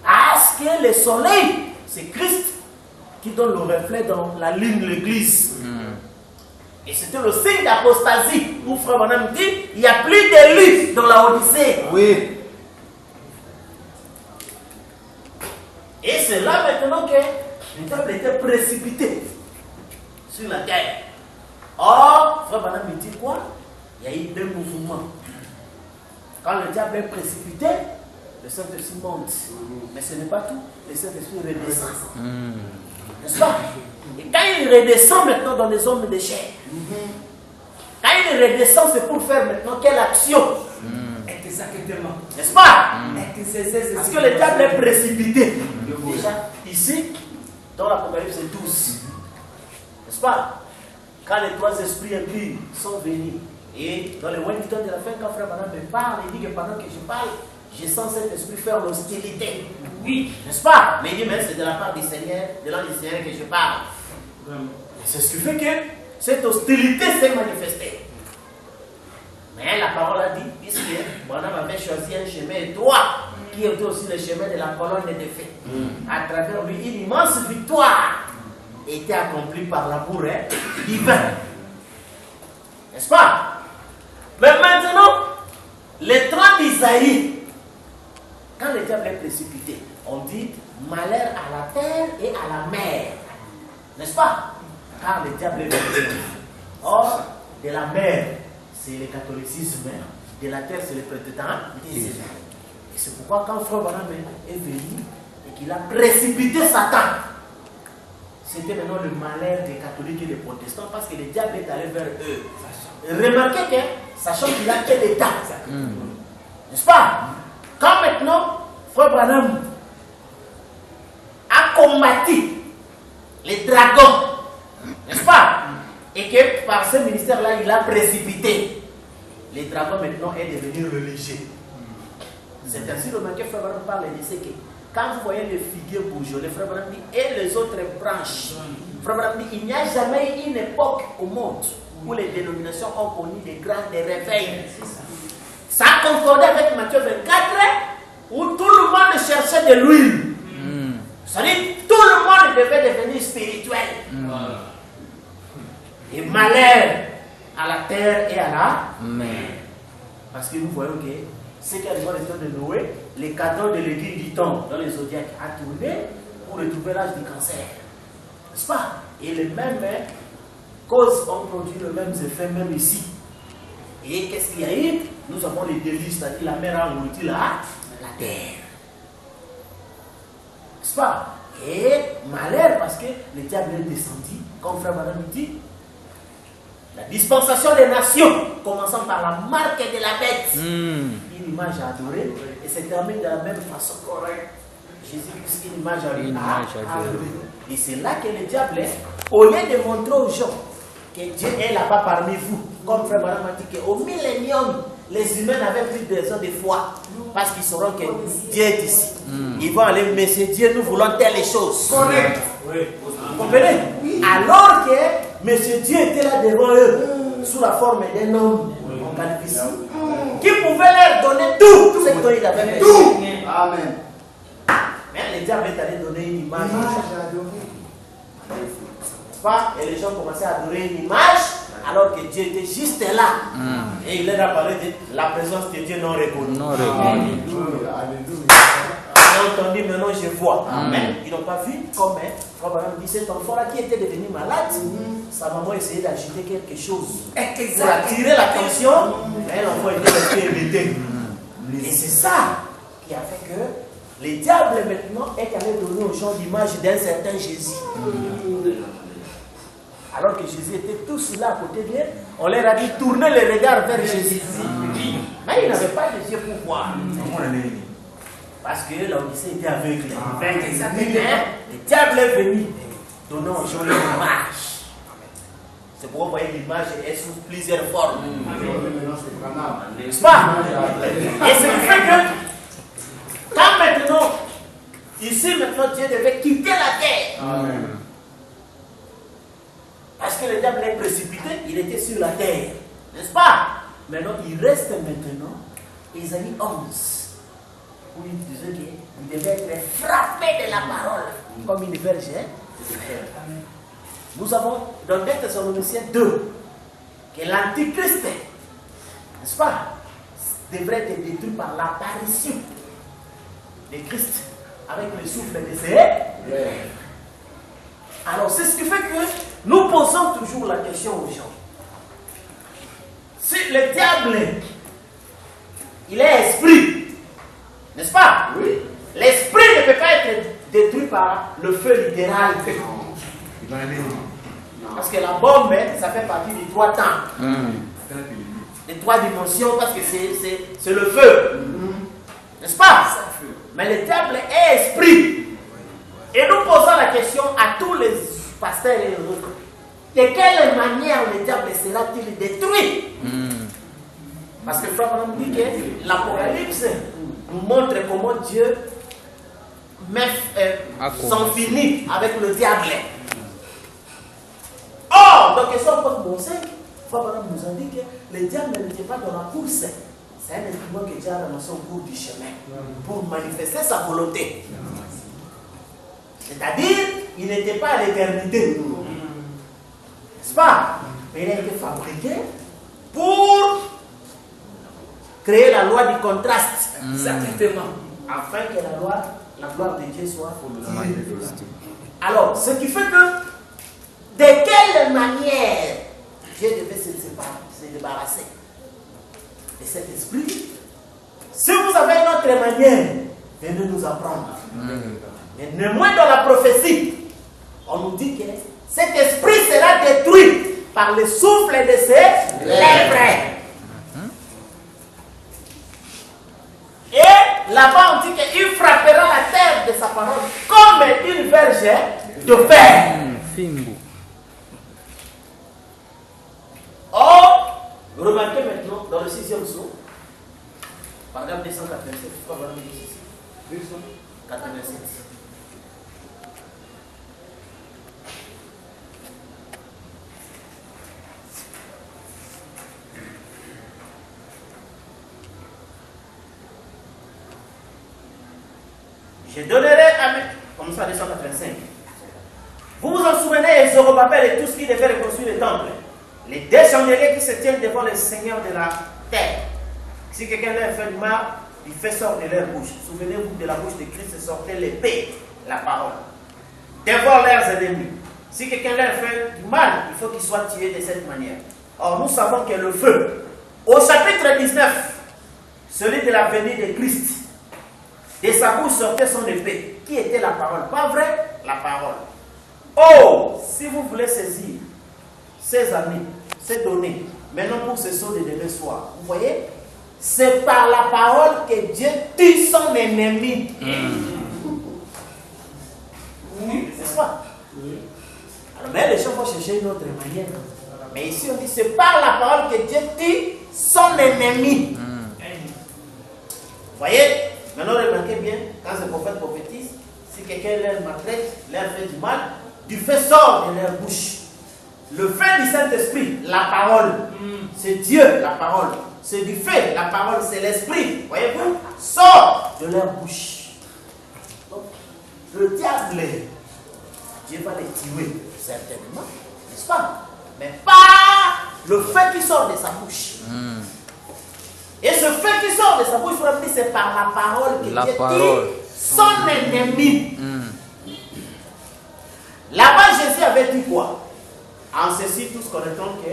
Parce que le soleil, c'est Christ qui donne le reflet dans la lune, l'église. Et c'était le signe d'apostasie où Frère Branham dit il n'y a plus d'élus dans la Odyssée. Oui. Et c'est là maintenant que le diable était précipité sur la terre. Or, Frère Branham me dit quoi? Il y a eu 2 mouvements. Quand le diable est précipité, le Saint-Esprit monte. Mais ce n'est pas tout. Le Saint-Esprit redescend. N'est-ce pas? Et quand il redescend maintenant dans les hommes de chair, quand il redescend, c'est pour faire maintenant quelle action? Exactement. N'est-ce pas? Parce que le diable est précipité. Déjà, ici, dans l'Apocalypse 12. N'est-ce pas? Quand les 3 esprits impurs sont venus, et dans le Wellington de la fin, quand Frère Branham me parle, il dit que pendant que je parle, je sens cet esprit faire l'hostilité. Oui, n'est-ce pas? Mais il dit, mais c'est de la part du Seigneur, de l'ange du Seigneur que je parle. C'est ce qui fait que cette hostilité s'est manifestée. Mais la parole a dit, puisque Branham avait choisi un chemin étroit, qui était aussi le chemin de la colonne de feu. À travers lui, une immense victoire était accomplie par l'amour divin. N'est-ce pas? Mais maintenant, les 30 d'Isaïe, quand le diable est précipité, on dit malheur à la terre et à la mer. N'est-ce pas? Car le diable est précipité. Or, de la mer, c'est le catholicisme. De la terre, c'est le protestantisme. Et c'est pourquoi quand Frère Branham est venu et qu'il a précipité Satan, c'était maintenant le malheur des catholiques et des protestants parce que le diable est allé vers eux. Remarquez que, sachant qu'il a fait des tas, n'est-ce pas? Quand maintenant, Frère Branham a combattu les dragons, n'est-ce pas? Et que par ce ministère-là, il a précipité. Les dragons maintenant est devenu religieux. C'est ainsi remarqué, Frère Branham parle de ce que quand vous voyez les figuiers bourgeonner, Frère Branham dit, et les autres branches, Frère Branham dit, il n'y a jamais eu une époque au monde où les dénominations ont connu des grands réveils. Ça a concordé avec Matthieu 24, où tout le monde cherchait de l'huile. C'est-à-dire, tout le monde devait devenir spirituel. Et malheur à la terre et à la mer. Parce que nous voyons que ce qui arrive dans le temps de Noé, les cadres de l'église du temps dans les zodiacs a tourné pour retrouver l'âge du cancer. N'est-ce pas? Et les mêmes causes ont produit les mêmes effets, même ici. Et qu'est-ce qu'il y a eu? Nous avons les délices, c'est-à-dire la mer a englouti la terre. N'est-ce pas? Et malheur parce que le diable est descendu, comme Frère Branham dit, la dispensation des nations, commençant par la marque de la bête, une image à adorer, et se termine de la même façon. Jésus-Christ, une image à adorer. Et c'est là que le diable est, au lieu de montrer aux gens que Dieu est là-bas parmi vous, comme Frère Branham a dit qu'au millénium, les humains n'avaient plus besoin de foi, parce qu'ils sauront que Dieu est ici. Ils vont aller, mais c'est Dieu, nous voulons telles choses. Correct. Vous comprenez? Alors que Monsieur Dieu était là devant eux, sous la forme d'un homme en calvitie, qui pouvait leur donner tout ce dont il avait tout. Amen. Mais le diable est allé donner une image à adorer. Et les gens commençaient à adorer une image, alors que Dieu était juste là. Et il leur a parlé de la présence de Dieu non reconnue. J'ai entendu, maintenant je vois. Amen. Ils n'ont pas vu comme Frère Branham dit, cet enfant-là qui était devenu malade, sa maman essayait d'agiter quelque chose pour attirer l'attention, mais l'enfant était resté hébété. Et c'est ça qui a fait que le diable maintenant est allé donner aux gens l'image d'un certain Jésus. Alors que Jésus était tous là à côté d'eux, on leur a dit tournez les regards vers Jésus. Mais ils n'avaient pas les yeux pour voir. Parce que l'Odyssée était aveugle. Le diable est venu donner aux gens une image. C'est pourquoi vous voyez l'image est sous plusieurs formes. N'est-ce pas? Et c'est le fait que quand maintenant, ici maintenant Dieu devait quitter la terre. Parce que le diable est précipité, il était sur la terre. N'est-ce pas? Maintenant, il reste maintenant Ésaïe 11. Où il disait qu'il devait être frappé de la parole comme une verge. Nous avons dans 2 Thessaloniciens 2 que l'Antichrist, n'est-ce pas, devrait être détruit par l'apparition de Christ avec le souffle de ses lèvres. Alors c'est ce qui fait que nous posons toujours la question aux gens. Si le diable, il est esprit, n'est-ce pas? Oui. L'esprit ne peut pas être détruit par le feu littéral. Parce que la bombe, ça fait partie des 3 temps. Les 3 dimensions, parce que c'est le feu. N'est-ce pas? Mais le diable est esprit. Et nous posons la question à tous les pasteurs et les autres. De quelle manière le diable sera-t-il détruit? Parce que Frère Branham dit que l'Apocalypse nous montre comment Dieu s'en finit avec le diable. Or, dans question pour mon 5, Frère Branham nous a dit que le diable n'était pas dans la course. C'est un instrument que Dieu a ramassé au cours du chemin pour manifester sa volonté. C'est-à-dire, il n'était pas à l'éternité. N'est-ce pas? Mais il a été fabriqué pour créer la loi du contraste, certainement, afin que la gloire de Dieu soit manifestée. Alors, ce qui fait que, de quelle manière Dieu devait se débarrasser de cet esprit? Si vous avez une autre autre manière, venez nous apprendre. Mais néanmoins dans la prophétie, on nous dit que cet esprit sera détruit par le souffle de ses lèvres. Et là-bas on dit qu'il frappera la terre de sa parole comme une verge de fer. Or, remarquez maintenant dans le 6e psaume, paragraphe 287, pourquoi voilà ici 287. Je donnerai à mes... Comme ça, 285. Vous vous en souvenez, Zorobabel et tout ce qui devait reconstruire le temple. Les deux chandeliers qui se tiennent devant le Seigneur de la terre. Si quelqu'un leur fait du mal, il fait sortir de leur bouche. Souvenez-vous, de la bouche de Christ sortait l'épée, la parole. Devant leurs ennemis. Si quelqu'un leur fait du mal, il faut qu'il soit tué de cette manière. Or, nous savons que le feu, au chapitre 19, celui de la venue de Christ, de sa bouche sortait son épée. Qui était la parole? Pas vrai? La parole. Oh, si vous voulez saisir ces amis, ces données, maintenant pour ce saut de demain soir, vous voyez, c'est par la parole que Dieu tue son ennemi. N'est-ce pas? Alors, mais les gens vont chercher une autre manière. Mais ici, on dit c'est par la parole que Dieu tue son ennemi. Vous voyez? Maintenant, remarquez bien, quand ce prophète prophétise, si quelqu'un leur maltraite, leur fait du mal, du feu sort de leur bouche. Le feu du Saint-Esprit, la parole, c'est Dieu, la parole. C'est du feu, la parole, c'est l'Esprit. Voyez-vous, sort de leur bouche. Donc, le diable, Dieu va les tuer, certainement, n'est-ce pas? Mais pas le feu qui sort de sa bouche. Et ce feu qui sort de sa bouche, c'est par la parole que Dieu tue son ennemi. Là-bas, Jésus avait dit quoi? En ceci, tous connaissons que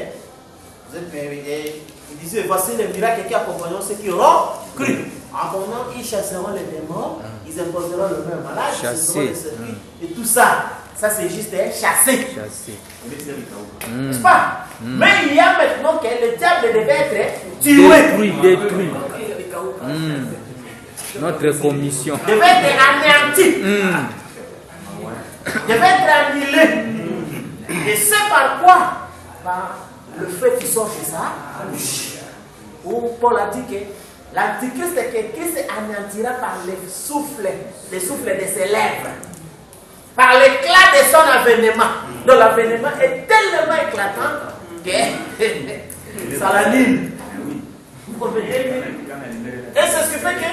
vous êtes mérités. Il disait, voici les miracles qui accompagneront ceux qui auront cru. En pendant, ils chasseront les démons, ils imposeront le même malade, ils chasseront les circuits, et tout ça. Ça, c'est juste chasser. N'est-ce pas? Mais il y a maintenant que le diable devait être tué. Détruit. Notre commission. Devait être anéanti. Devait être annulé. Et c'est par quoi? Par le feu qui sort de sa bouche. Où Paul a dit que l'antichrist est que Christ anéantira par les souffles de ses lèvres. Par l'éclat de son avènement. Donc l'avènement est tellement éclatant que ça l'anime. Vous comprenez? Et c'est ce qui fait que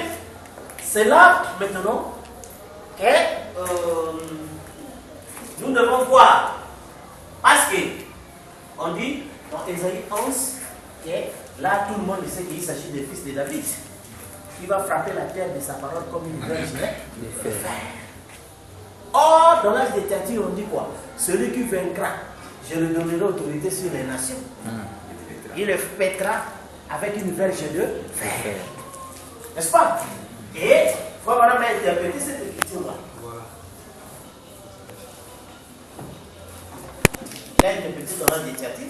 c'est là maintenant que nous devons voir. Parce que on dit dans Ésaïe 11 que là tout le monde sait qu'il s'agit des fils de David. Il va frapper la terre de sa parole comme une verge de fer. Or, dans l'âge des Théatines, on dit quoi? Celui qui vaincra, je lui donnerai autorité sur les nations. Il le pètera avec une verge de fer. N'est-ce pas? Et il faut vraiment interpréter cette écriture-là. Il a interprété dans l'âge des Théatines.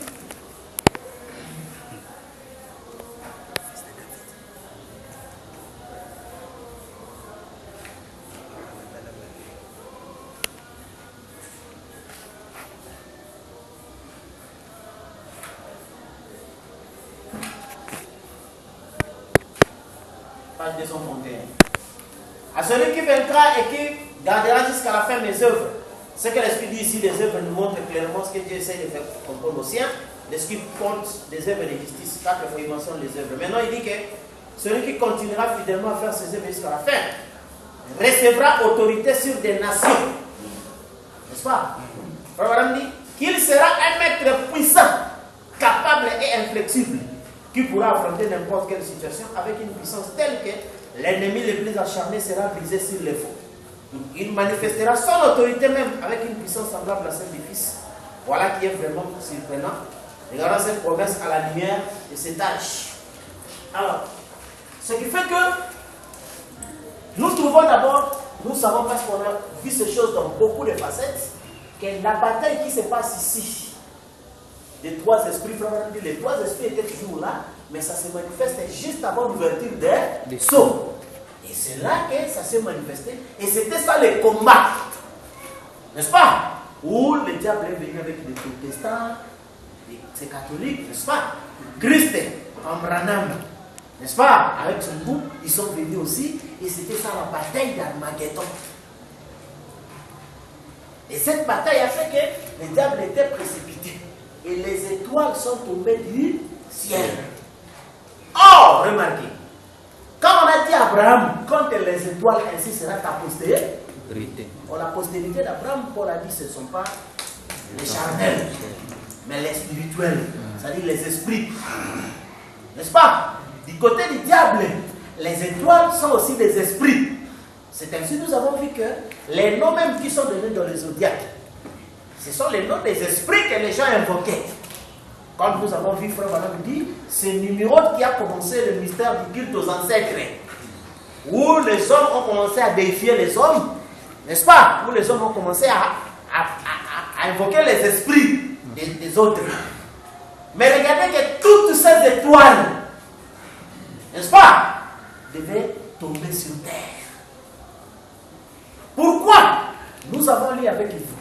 Page 231. À celui qui vaincra et qui gardera jusqu'à la fin mes œuvres. Ce que l'Esprit dit ici, les œuvres nous montrent clairement ce que Dieu essaie de faire comprendre aux siens. L'Esprit compte des œuvres de justice. 4 fois il mentionne les œuvres. Maintenant il dit que celui qui continuera fidèlement à faire ses œuvres jusqu'à la fin recevra autorité sur des nations. N'est-ce pas? Abraham dit qu'il sera un maître puissant, capable et inflexible, qui pourra affronter n'importe quelle situation avec une puissance telle que l'ennemi le plus acharné sera brisé sur les faux. Il manifestera son autorité même avec une puissance semblable à celle du Fils. Voilà qui est vraiment surprenant. Regardons cette promesse à la lumière de cet âge. Alors, ce qui fait que Nous trouvons d'abord, nous savons parce qu'on a vu ces choses dans beaucoup de facettes, que la bataille qui se passe ici, les trois esprits, les trois esprits étaient toujours là, mais ça se manifestait juste avant l'ouverture des sceaux. Et c'est là que ça s'est manifesté. Et c'était ça le combat. N'est-ce pas? Où le diable est venu avec les protestants, les catholiques, n'est-ce pas? Christ, en Branham, n'est-ce pas? Avec son groupe, ils sont venus aussi. Et c'était ça la bataille d'Armageddon. Et cette bataille a fait que le diable était précipité. Et les étoiles sont tombées du ciel. Or, remarquez, quand on a dit à Abraham, quand les étoiles ainsi sera ta postérité, la postérité d'Abraham, Paul a dit, ce ne sont pas les charnels, mais les spirituels, c'est-à-dire les esprits. N'est-ce pas? Du côté du diable, les étoiles sont aussi des esprits. C'est ainsi que nous avons vu que les noms même qui sont donnés dans les zodiaques, ce sont les noms des esprits que les gens invoquaient. Comme nous avons vu, frère Madame dit, c'est Nimrod qui a commencé le mystère du culte aux ancêtres, où les hommes ont commencé à défier les hommes, n'est-ce pas? Où les hommes ont commencé à invoquer les esprits des autres. Mais regardez que toutes ces étoiles, n'est-ce pas, devaient tomber sur terre. Pourquoi? Nous avons lu avec vous.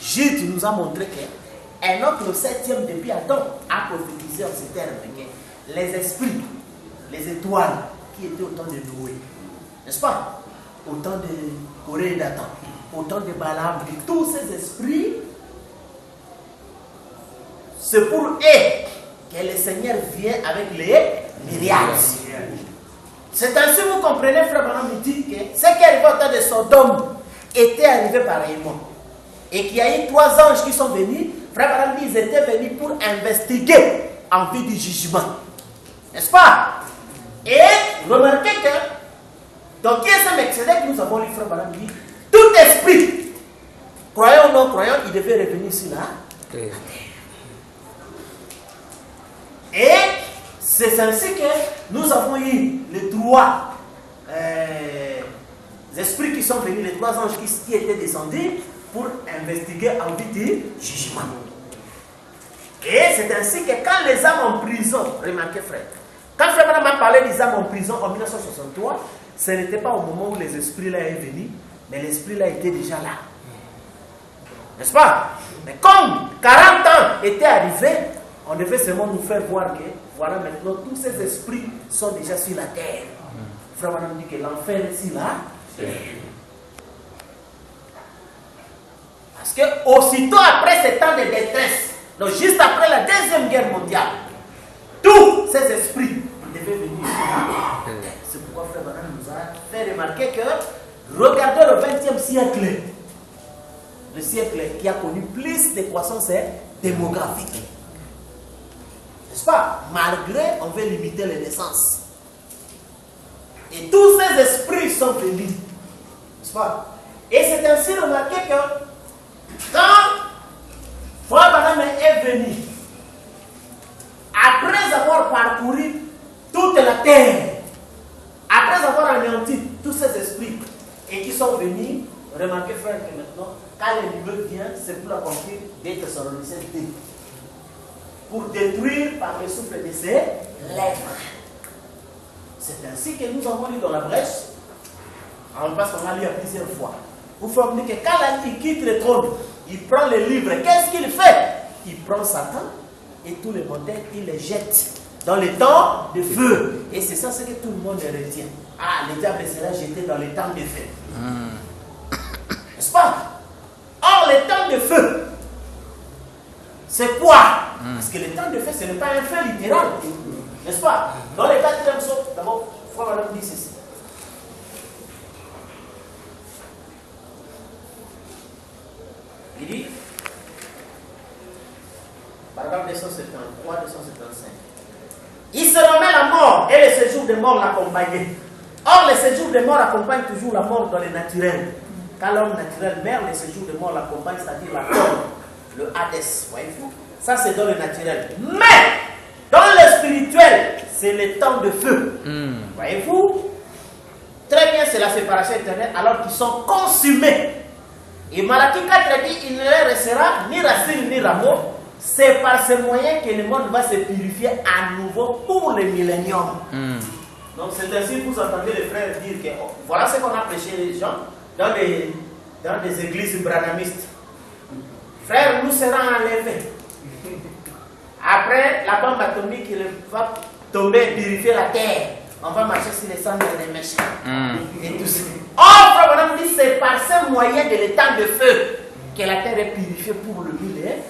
Jude nous a montré qu'un autre, le septième depuis Adam, a prophétisé en ces termes que les esprits, les étoiles qui étaient au temps de Noé, n'est-ce pas? Au temps de Corée et Dathan, au temps de Balaam, et tous ces esprits, c'est pour eux que le Seigneur vient avec les myriades. C'est ainsi que vous comprenez, frère Branham dit que ce qui est arrivé au temps de Sodome était arrivé pareillement. Et qu'il y a eu 3 anges qui sont venus, frère Branham dit qu'ils étaient venus pour investiguer en vue du jugement. N'est-ce pas? Et remarquez que dans qui est ce Melchisédek que nous avons lu, frère Branham dit, tout esprit, croyant ou non croyant, il devait revenir sur la terre. Et c'est ainsi que nous avons eu les 3 esprits qui sont venus, les 3 anges qui étaient descendus pour investiguer en vue du jugement. Et c'est ainsi que quand les âmes en prison, remarquez frère, quand frère Branham a parlé des âmes en prison en 1963, ce n'était pas au moment où les esprits là étaient venus, mais l'esprit là était déjà là. N'est-ce pas? Mais comme 40 ans étaient arrivés, on devait seulement nous faire voir que, voilà maintenant, tous ces esprits sont déjà sur la terre. Frère Branham dit que l'enfer est sur la terre. Parce que aussitôt après ces temps de détresse, donc juste après la Deuxième Guerre mondiale, tous ces esprits devaient venir sur la terre. C'est pourquoi frère Branham nous a fait remarquer que, regardez le 20e siècle, le siècle qui a connu plus de croissance démographique. N'est-ce pas? Malgré, on veut limiter les naissances. Et tous ces esprits sont venus. N'est-ce pas? Et c'est ainsi remarqué que quand Frère Branham est venu, après avoir parcouru toute la terre, après avoir anéanti tous ces esprits, et qui sont venus, remarquez frère que maintenant, quand l'ennemi vient, c'est pour accomplir des Thessaloniciens 2. Pour détruire par le souffle de ses lèvres. C'est ainsi que nous avons lu dans la brèche, parce qu'on a lu plusieurs fois. Vous formez que quand l'ennemi quitte le trône, il prend les livres, qu'est-ce qu'il fait? Il prend Satan et tous les modèles, il les jette dans les temps de feu. Et c'est ça ce que tout le monde retient. Ah, le diable sera jeté dans les temps de feu. N'est-ce pas? Or, les temps de feu, c'est quoi? Parce que le temps de feu, ce n'est pas un feu littéral. N'est-ce pas? Dans les 4e psaume, d'abord, Frère Branham dit ceci. Il dit, paragraphe 273, 275. Il se remet la mort et le séjour des morts l'accompagnait. Or, le séjour des morts accompagne toujours la mort dans le naturel. Quand l'homme naturel meurt, le séjour des morts l'accompagne, c'est-à-dire la mort, le Hadès. Voyez-vous? Ça, c'est dans le naturel. Mais, dans le spirituel, c'est le temps de feu. Voyez-vous? c'est la séparation éternelle, alors qu'ils sont consumés. Et Malachie 4 dit, il ne leur restera ni racine ni rameau. C'est par ce moyen que le monde va se purifier à nouveau pour le millénium. Donc c'est ainsi que vous entendez les frères dire que voilà ce qu'on a prêché les gens dans des églises branhamistes. Frères, nous serons enlevés. Après la bombe atomique, il va tomber et purifier la terre. On va marcher sur les cendres des méchants. Et tout ça. Oh, frère, on dit c'est par ce moyen de l'étang de feu que la terre est purifiée pour le millénium.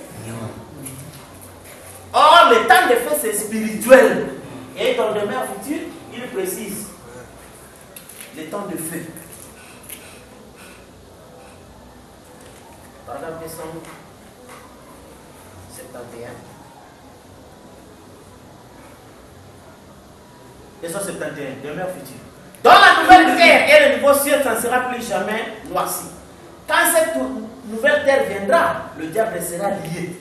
Or, le temps de feu, c'est spirituel. Et dans le demain futur, il précise le temps de feu. Par exemple, Psaume 71. Psaume 71, demeure future. Dans la nouvelle terre et le nouveau ciel, ça ne sera plus jamais noirci. Quand cette nouvelle terre viendra, le diable sera lié.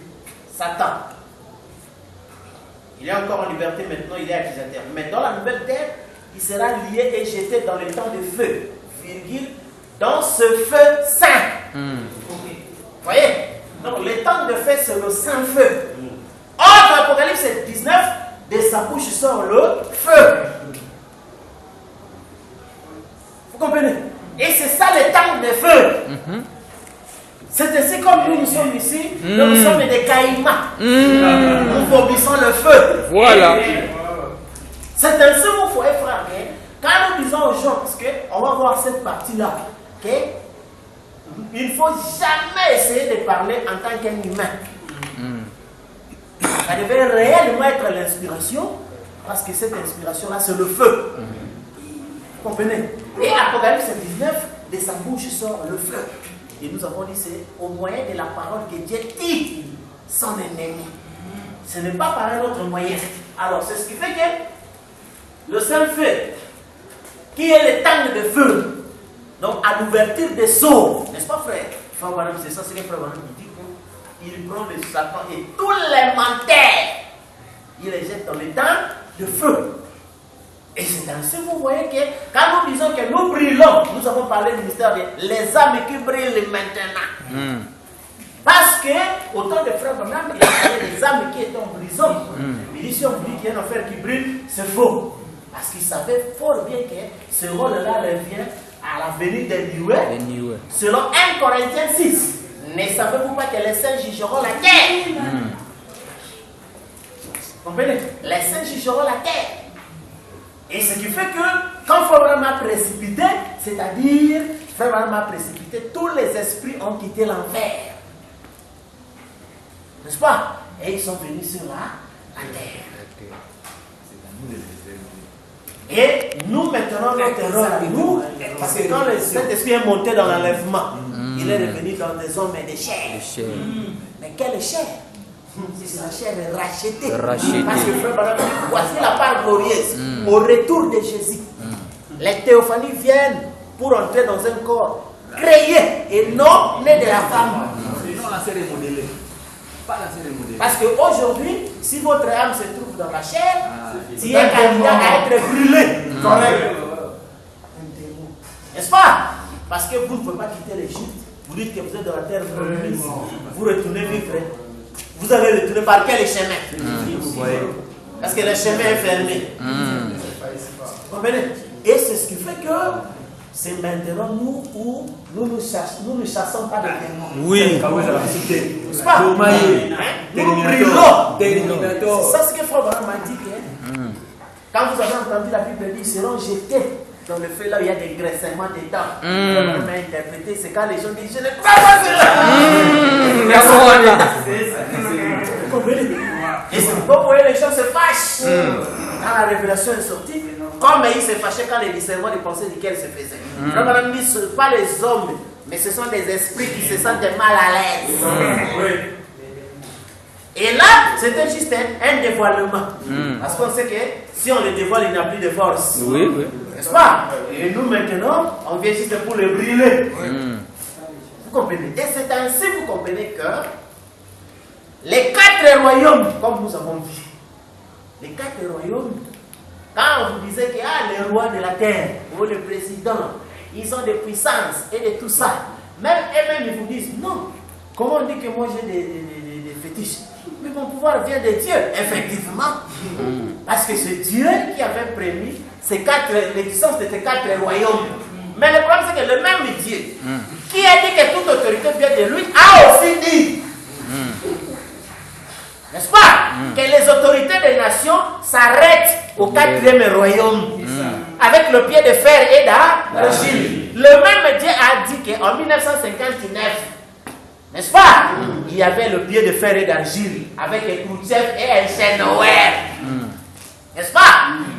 Satan. Il est encore en liberté maintenant, il est accusateur. Mais dans la nouvelle terre, il sera lié et jeté dans le temps de feu. Virgule, dans ce feu saint. Vous voyez? Donc le temps de feu, c'est le saint feu. Or, dans l'Apocalypse 19, de sa bouche sort le feu. Vous comprenez? Et c'est ça le temps de feu. C'est ainsi comme nous sommes ici, nous sommes des caïmans. Nous vomissons le feu. Voilà. C'est ainsi vous voyez, frère. Quand nous disons aux gens, parce qu'on va voir cette partie-là, il ne faut jamais essayer de parler en tant qu'un humain. Ça devait réellement être l'inspiration, parce que cette inspiration-là, c'est le feu. Vous comprenez? Et Apocalypse 19, de sa bouche sort le feu. Et nous avons dit, c'est au moyen de la parole que Dieu dit son ennemi. Ce n'est pas par un autre moyen. Alors, c'est ce qui fait que le Saint-Feu, qui est le temps de feu, donc à l'ouverture des seaux, n'est-ce pas, frère? C'est ça, c'est que frère Branham dit qu'il prend le Satan et tous les menteurs, il les jette dans le temps de feu. Et c'est ainsi que vous voyez que quand nous disons que nous brûlons, nous avons parlé du mystère des âmes qui brûlent maintenant. Parce que, au temps de frère Branham, il a parlé des âmes qui étaient en prison. Il dit si on dit qu'il y a une affaire qui brûle, c'est faux. Parce qu'il savait fort bien que ce rôle-là revient à la venue des nuées. Selon 1 Corinthiens 6, ne savez-vous pas que les saints jugeront la terre? Vous comprenez? Les saints jugeront la terre. Et ce qui fait que, quand Frère Branham a précipité, c'est-à-dire, Frère Branham a précipité, tous les esprits ont quitté l'enfer. N'est-ce pas? Et ils sont venus sur la terre. Et nous, maintenant, notre rôle à nous, parce que quand cet esprit est monté dans l'enlèvement, il est revenu dans des hommes et des chairs. Mais quelle chair? C'est la chair rachetée. Parce que frère Branham dit, voici la part glorieuse. Au retour de Jésus, les théophanies viennent pour entrer dans un corps créé et non né de la femme. Non, la chair est modélée. Pas la chair est modélée. Parce qu'aujourd'hui, si votre âme se trouve dans la chair, tu es candidat à être brûlé. Correct. N'est-ce pas? Parce que vous ne pouvez pas quitter l'Égypte. Vous dites que vous êtes dans la terre promise. Vous retournez vivre. Vous allez retourner par quel chemin? Parce que le chemin est fermé. Vous comprenez? Et c'est ce qui fait que c'est maintenant nous où nous ne chassons pas de démons. Oui. C'est pas? Nous brûlons. C'est ça ce que Frère Branham m'a dit. Quand vous avez entendu la Bible dire, ils seront jetés dans le feu là où il y a des graissements dedans. Frère Branham a interprété, c'est quand les gens disent, je ne crois pas cela. Vous comprenez? Et c'est pourquoi vous voyez les gens se fâchent. Quand la révélation est sortie, comme ils se fâchaient quand les discernements des pensées duquel se faisaient. Frère Branham dit, ce ne sont pas les hommes, mais ce sont des esprits qui se sentent mal à l'aise. Et là, c'était juste un dévoilement. Parce qu'on sait que si on le dévoile, il n'y a plus de force. Oui, oui. N'est-ce pas? Et nous maintenant, on vient juste pour le brûler. Vous comprenez? Et c'est ainsi que vous comprenez que les 4 royaumes, comme nous avons vu, les 4 royaumes, quand on vous disait que les rois de la terre, ou le président, ils ont des puissances et de tout ça. Même eux-mêmes, ils vous disent non. Comment on dit que moi j'ai des fétiches? Mais mon pouvoir vient de Dieu, effectivement. Parce que c'est Dieu qui avait prémis l'existence de ces 4 royaumes. Mais le problème, c'est que le même Dieu, qui a dit que toute autorité vient de lui, a aussi dit, n'est-ce pas, que les autorités des nations s'arrêtent au 4e royaume, avec le pied de fer et d'argile. Le même Dieu a dit qu'en 1959, n'est-ce pas, il y avait le pied de fer et d'argile, avec un Khrouchtchev et un Eisenhower. N'est-ce pas?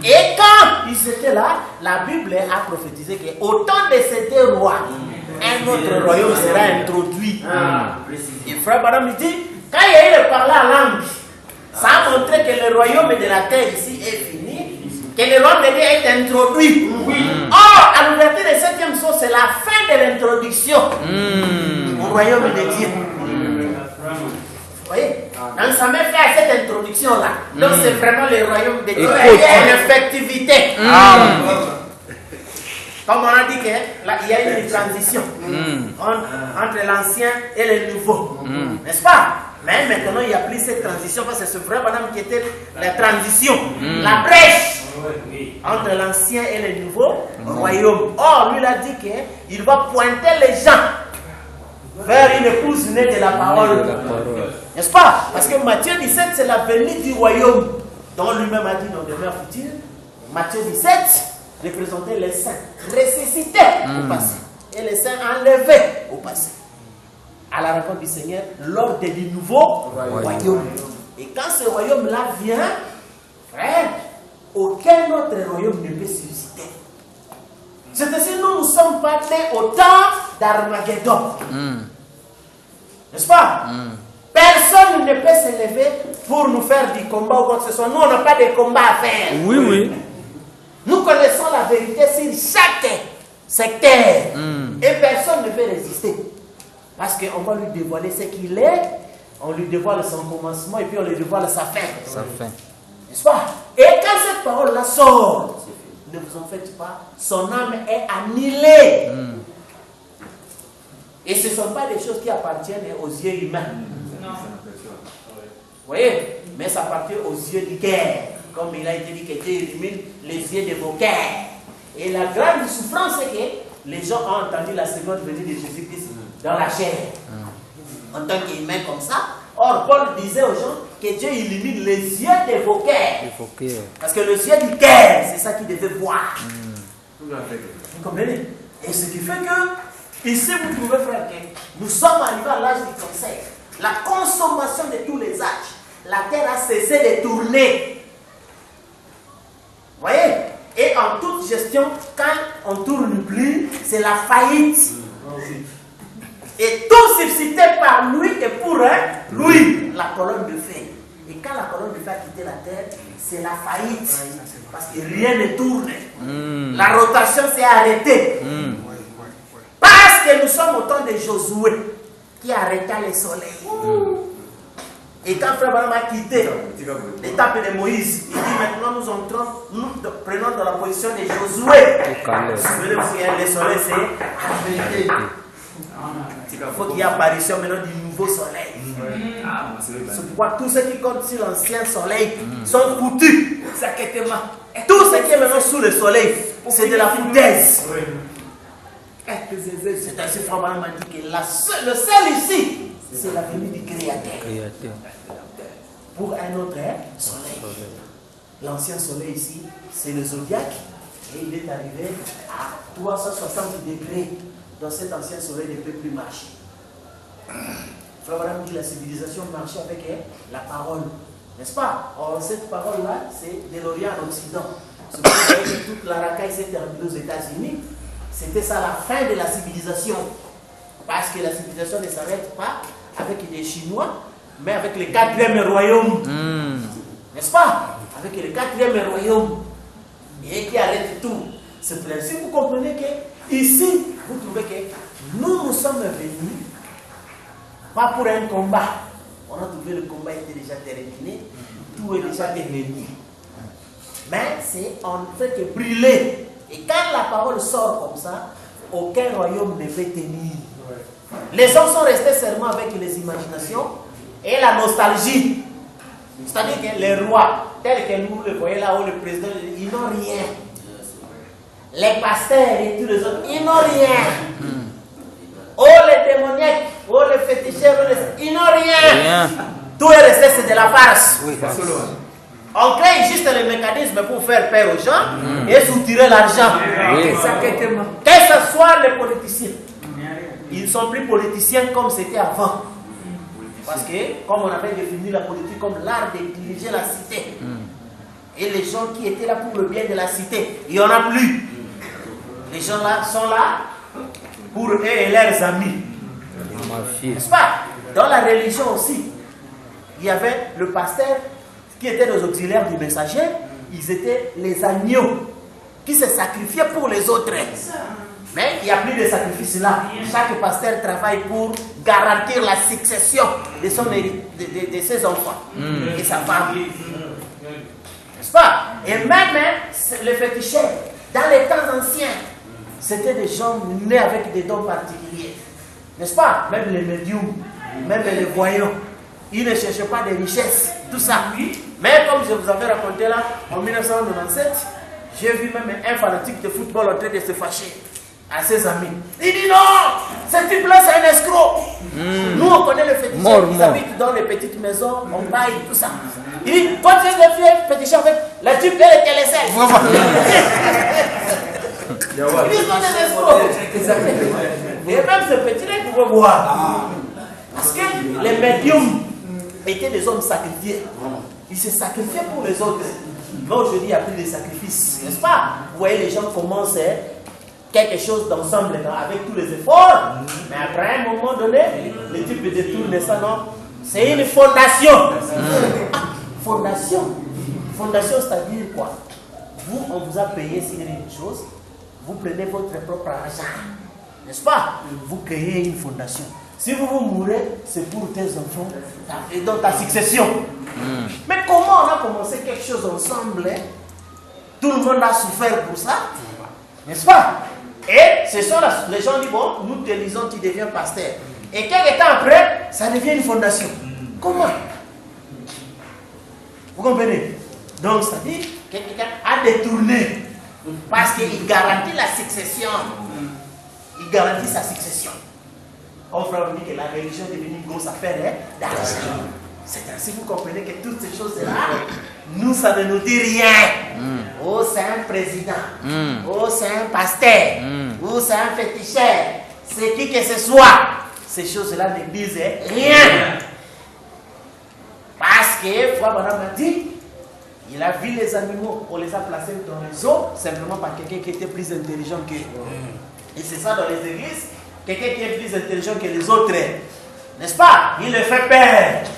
Et quand ils étaient là, la Bible a prophétisé qu'au temps de ces 2 rois, un autre royaume sera introduit. Et frère Branham dit, quand il y a eu le parler en langue, ça a montré que le royaume de la terre ici est fini, que le royaume de Dieu est introduit. Or, à l'ouverture des 7e sceaux, c'est la fin de l'introduction au royaume de Dieu. Vous voyez? Donc ça m'a fait à cette introduction-là. Donc c'est vraiment le royaume de Dieu en effectivité. Comme on a dit qu'il y a une transition entre l'ancien et le nouveau. N'est-ce pas? Mais maintenant il n'y a plus cette transition parce que c'est vraiment qui était la transition, la brèche entre l'ancien et le nouveau royaume. Or, lui il a dit qu'il va pointer les gens vers une épouse née de la parole. N'est-ce pas? Parce que Matthieu 17, c'est la venue du royaume, dont lui-même a dit dans demeure future. Matthieu 17 représentait les saints ressuscités au passé et les saints enlevés au passé. À la rencontre du Seigneur, lors du nouveau royaume. Et quand ce royaume-là vient, frère, aucun autre royaume ne peut susciter. C'est ainsi que nous sommes partis au temps d'Armageddon. N'est-ce pas? Personne ne peut s'élever pour nous faire du combat ou quoi que ce soit. Nous, on n'a pas de combat à faire. Oui. Nous connaissons la vérité sur chaque secteur. Et personne ne peut résister. Parce qu'on va lui dévoiler ce qu'il est, on lui dévoile son commencement et puis on lui dévoile sa fin. N'est-ce pas? Et quand cette parole-là sort, ne vous en faites pas, son âme est annihilée. Et ce ne sont pas des choses qui appartiennent aux yeux humains. Vous voyez? Mais ça appartient aux yeux du cœur. Comme il a été dit que Dieu illumine les yeux de vos cœurs. Et la grande souffrance, c'est que les gens ont entendu la seconde venue de Jésus-Christ dans la chair. En tant qu'humain comme ça. Or, Paul disait aux gens que Dieu illumine les yeux de vos cœurs. Parce que les yeux du cœur, c'est ça qu'ils devaient voir. Vous comprenez? Et ce qui fait que, ici vous pouvez, frère, que nous sommes arrivés à l'âge du conseil. La consommation de tous les âges. La terre a cessé de tourner. Vous voyez? Et en toute gestion, quand on ne tourne plus, c'est la faillite. Et tout subsisté par lui et pour lui, la colonne de fer. Et quand la colonne de fer a quitté la terre, c'est la faillite. Parce que rien ne tourne. La rotation s'est arrêtée. Parce que nous sommes au temps de Josué qui arrêta le soleil. Et quand Frère Branham a quitté l'étape de Moïse, il dit maintenant nous prenons dans la position de Josué. Le soleil s'est arrêté. Il faut qu'il y ait apparition maintenant du nouveau soleil. C'est pourquoi tous ceux qui comptent sur l'ancien soleil sont foutus. Tout ce qui est maintenant sous le soleil, c'est de la foutaise. C'est ainsi que Frère Branham a dit que le seul ici, c'est la venue du Créateur. Pour un autre soleil. L'ancien soleil ici, c'est le zodiaque. Et il est arrivé à 360 degrés. Dans cet ancien soleil ne peut plus marcher. Frère Branham dit que la civilisation marchait avec la parole. N'est-ce pas? Or, cette parole-là, c'est de l'Orient à l'Occident. C'est pour ça que toute la racaille s'est terminée aux États-Unis. C'était ça la fin de la civilisation. Parce que la civilisation ne s'arrête pas avec les Chinois, mais avec le 4e royaume. N'est-ce pas? Avec le 4e royaume. Et qui arrête tout. C'est pour ça que vous comprenez que ici, vous trouvez que nous sommes venus, pas pour un combat. On a trouvé le combat était déjà terminé, tout est déjà terminé. Mais c'est en fait que brûler. Et quand la parole sort comme ça, aucun royaume ne peut tenir. Les hommes sont restés seulement avec les imaginations et la nostalgie. C'est-à-dire que les rois, tels que nous le voyons là-haut, le président, ils n'ont rien. Les pasteurs et tous les autres, ils n'ont rien. Oh les démoniaques, oh les féticheurs, ils n'ont rien. Tout est resté, c'est de la farce. Oui, on crée juste le mécanisme pour faire peur aux gens et soutirer l'argent. Que ce soit les politiciens. Ils ne sont plus politiciens comme c'était avant. Parce que, comme on avait défini la politique comme l'art de diriger la cité. Et les gens qui étaient là pour le bien de la cité, il n'y en a plus. Les gens là sont là pour eux et leurs amis. N'est-ce pas? Dans la religion aussi, il y avait le pasteur qui était les auxiliaires du messager. Ils étaient les agneaux qui se sacrifiaient pour les autres. Mais il n'y a plus de sacrifice là. Chaque pasteur travaille pour garantir la succession de ses enfants et sa femme. N'est-ce pas? Et même les féticheurs, dans les temps anciens, c'était des gens nés avec des dons particuliers. N'est-ce pas? Même les médiums, même les voyants, ils ne cherchaient pas des richesses, tout ça. Mais comme je vous avais raconté là, en 1997, j'ai vu même un fanatique de football en train de se fâcher à ses amis. Il dit non, ce type-là c'est un escroc. Nous on connaît les féticheurs, ils habitent dans les petites maisons, on baille, tout ça. Il dit, toi tu es le vieux féticheur avec la type elle était les selles. Ils disent non des escrocs. Et même ce petit-là il pouvait boire. Parce que les médiums étaient des hommes sacrifiés. Ils se sacrifiaient pour les autres. Mais aujourd'hui il n'y a plus de sacrifices, n'est-ce pas? Vous voyez les gens commencent quelque chose d'ensemble avec tous les efforts, mais après un moment donné, le type détourne ça, non? C'est une fondation. Fondation. Fondation, c'est-à-dire quoi? Vous, on vous a payé sur une chose, vous prenez votre propre argent, n'est-ce pas? Vous créez une fondation. Si vous mourrez, c'est pour tes enfants et dans ta succession. Mais comment on a commencé quelque chose ensemble? Tout le monde a souffert pour ça, n'est-ce pas? Et ce sont les gens disent, bon, nous te lisons, tu deviens pasteur. Et quelques temps après, ça devient une fondation. Comment? Vous comprenez? Donc, ça dit que quelqu'un a détourné. Parce qu'il garantit la succession. Il garantit sa succession. On frère dit que la religion est devenue une grosse affaire d'argent. C'est ainsi que vous comprenez que toutes ces choses-là, nous, ça ne nous dit rien. Oh, c'est un président. Oh, c'est un pasteur. Oh, c'est un féticheur. C'est qui que ce soit. Ces choses-là ne disent rien. Parce que, Frère Branham a dit, il a vu les animaux, on les a placés dans les eaux, simplement par quelqu'un qui était plus intelligent qu'eux. Et c'est ça dans les églises, quelqu'un qui est plus intelligent que les autres. N'est-ce pas? Il le fait peur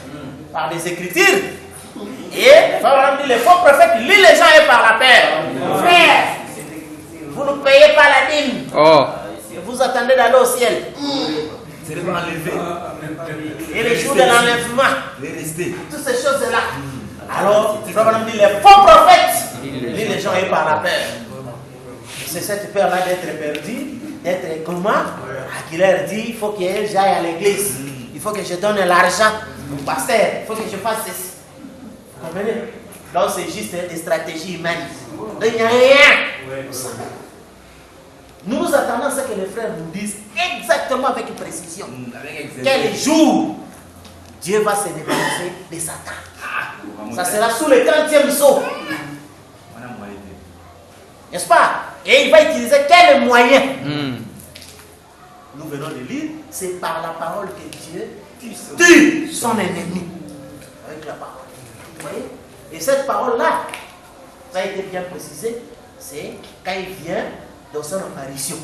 par des écritures. Et Frère dit, les faux prophètes lisent les gens et par la peur. Frère, vous ne payez pas la dîme. Vous attendez d'aller au ciel. C'est de m'enlever. Et les jours de l'enlèvement. Les rester. Toutes ces choses-là. Alors, Frère dit, les faux prophètes lisent les gens et par la peur. C'est cette peur-là d'être perdu, d'être comment? Qui leur dit, il faut que j'aille à l'église. Il faut que je donne l'argent au pasteur. Il faut que je fasse ceci. Vous comprenez? Donc c'est juste des stratégies humaines. Donc il n'y a rien. Nous nous attendons à ce que les frères nous disent exactement avec précision. Quel jour Dieu va se débarrasser de Satan. Ça sera sous le 30e sceau. N'est-ce pas? Et il va utiliser quel moyen? Nous venons de lire, c'est par la parole que Dieu tue son ennemi. Avec la parole. Vous voyez? Et cette parole-là, ça a été bien précisé, c'est quand il vient dans son apparition,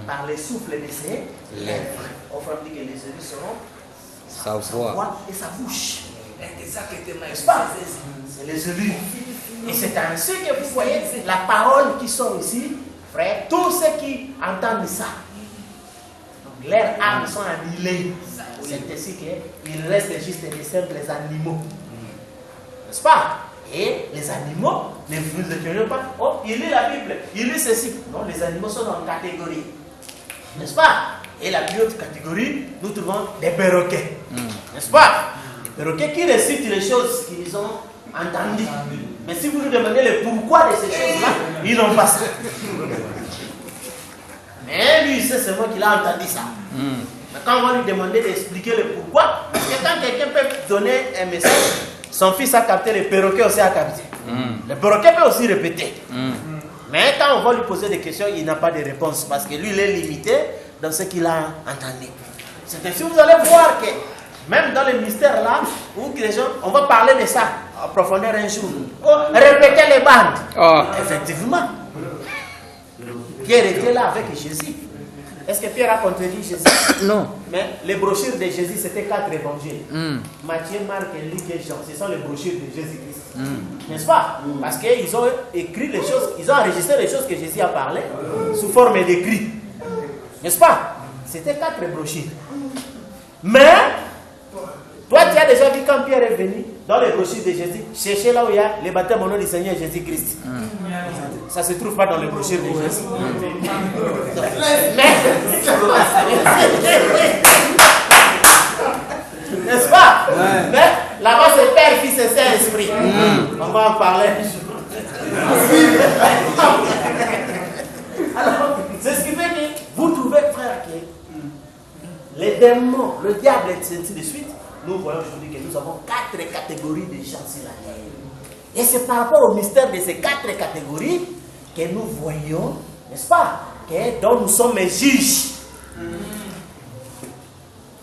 par les souffles de ses lèvres. On va dire que les élus seront sa voix et sa bouche. N'est-ce pas? C'est les élus. Et c'est ainsi que vous voyez la parole qui sort ici, frère, tous ceux qui entendent ça, donc leurs âmes sont annihilées. C'est ainsi qu'il reste juste des simples animaux. N'est-ce pas? Et les animaux, ne vous étonnez pas, oh, il lit la Bible, il lit ceci. Non, les animaux sont en catégorie. N'est-ce pas? Et la plus haute catégorie, nous trouvons des perroquets. N'est-ce pas? Des perroquets qui récitent les choses qu'ils ont entendues. Mais si vous nous demandez le pourquoi de ces choses-là, ils n'ont pas ça. Mais lui, il sait seulement qu'il a entendu ça. Mais quand on va lui demander d'expliquer le pourquoi, parce que quand quelqu'un peut donner un message, son fils a capté, le perroquet aussi a capté. Le perroquet peut aussi répéter. Mais quand on va lui poser des questions, il n'a pas de réponse parce que lui, il est limité dans ce qu'il a entendu. C'est que si vous allez voir que même dans le mystère là, où les gens, on va parler de ça en profondeur un jour. Répéter les bandes. Effectivement. Pierre était là avec Jésus. Est-ce que Pierre a contredit Jésus? Non. Mais les brochures de Jésus, c'était 4 évangiles. Matthieu, Marc, Luc et Jean. Ce sont les brochures de Jésus-Christ. N'est-ce pas? Parce qu'ils ont écrit les choses, ils ont enregistré les choses que Jésus a parlé sous forme d'écrit. N'est-ce pas? C'était 4 brochures. Mais, toi, tu as déjà vu quand Pierre est venu dans les brochures de Jésus, chercher là où il y a les baptêmes au nom du Seigneur Jésus-Christ. Ça ne se trouve pas dans les brochures de Jésus. Mais, n'est-ce pas? Mais là-bas c'est Père, Fils et Saint-Esprit. On va en parler. Alors, c'est ce qui fait que vous trouvez, frère, que les démons, le diable et ainsi de suite, nous voyons aujourd'hui que nous avons 4 catégories de gens sur la terre. Et c'est par rapport au mystère de ces 4 catégories que nous voyons, n'est-ce pas, que dont nous sommes les juges.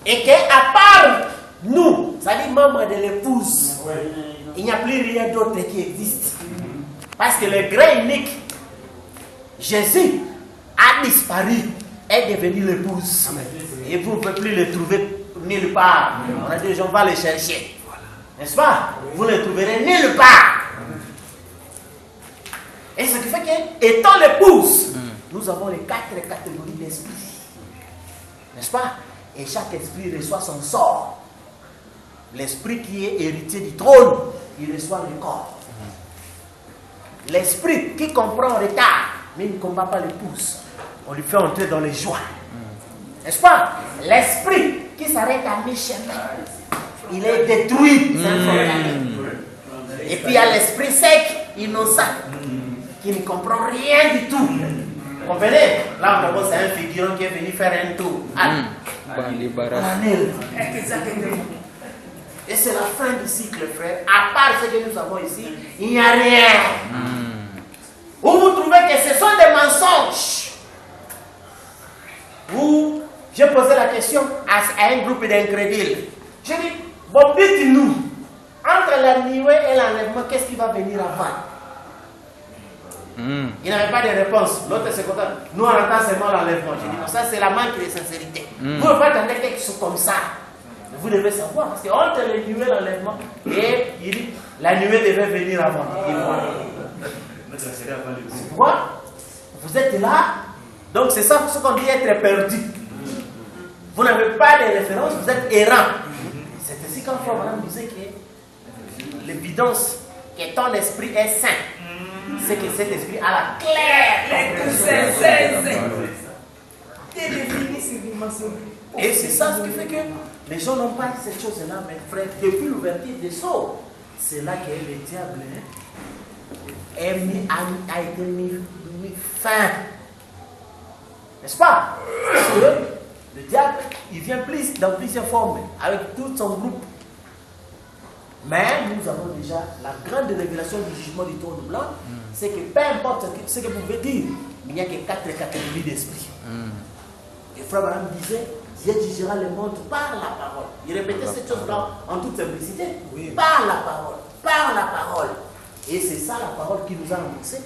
Et qu'à part nous, c'est-à-dire membres de l'épouse, il n'y a plus rien d'autre qui existe. Parce que le grain unique, Jésus, a disparu, est devenu l'épouse. Et vous ne pouvez plus le trouver nulle part. On a dit, on va le chercher. N'est-ce pas? Vous ne le trouverez nulle part. Et ce qui fait que, étant l'épouse, nous avons les 4 catégories d'esprit. N'est-ce pas? Et chaque esprit reçoit son sort. L'esprit qui est héritier du trône, il reçoit le corps. L'esprit qui comprend en retard, mais il ne combat pas l'épouse, on lui fait entrer dans les joies. N'est-ce pas? L'esprit qui s'arrête à mi-chemin, il est détruit. Et puis il y a l'esprit sec, innocent, qui ne comprend rien du tout. Vous comprenez? Là, on c'est un figurant qui est venu faire un tour. Et c'est la fin du cycle, frère. À part ce que nous avons ici, il n'y a rien. Où vous trouvez que ce sont des mensonges. Où j'ai posé la question à un groupe d'incrédules. J'ai dit, bon, dites-nous, entre la nuée et l'enlèvement, qu'est-ce qui va venir avant? Il n'avait pas de réponse. L'autre c'est content. Nous on attend seulement l'enlèvement. J'ai dit non, ça c'est la manque de sincérité. Vous ne pouvez pas attendre quelque chose comme ça. Vous devez savoir. Parce que entre les nuées et l'enlèvement, et il dit la nuée devait venir avant. C'est pourquoi vous êtes là. Donc c'est ça ce qu'on dit être perdu. Vous n'avez pas de référence, vous êtes errant. C'est ainsi qu'un frère madame disait que l'évidence que ton esprit est saint. C'est que cet esprit a la claire. Et c'est ça ce qui fait que les gens n'ont pas cette chose-là, mais frère, depuis l'ouverture des sceaux, c'est là que le diable a été mis fin. N'est-ce pas? Parce que le diable, il vient dans plusieurs formes, avec tout son groupe. Mais nous avons déjà la grande révélation du jugement du trône blanc, c'est que peu importe ce que vous pouvez dire, il n'y a que 4 catégories d'esprit. Et frère Branham disait, Dieu jugera le monde par la parole. Il répétait cette chose-là en toute simplicité. Par la parole, par la parole. Et c'est ça la parole qui nous a annoncé,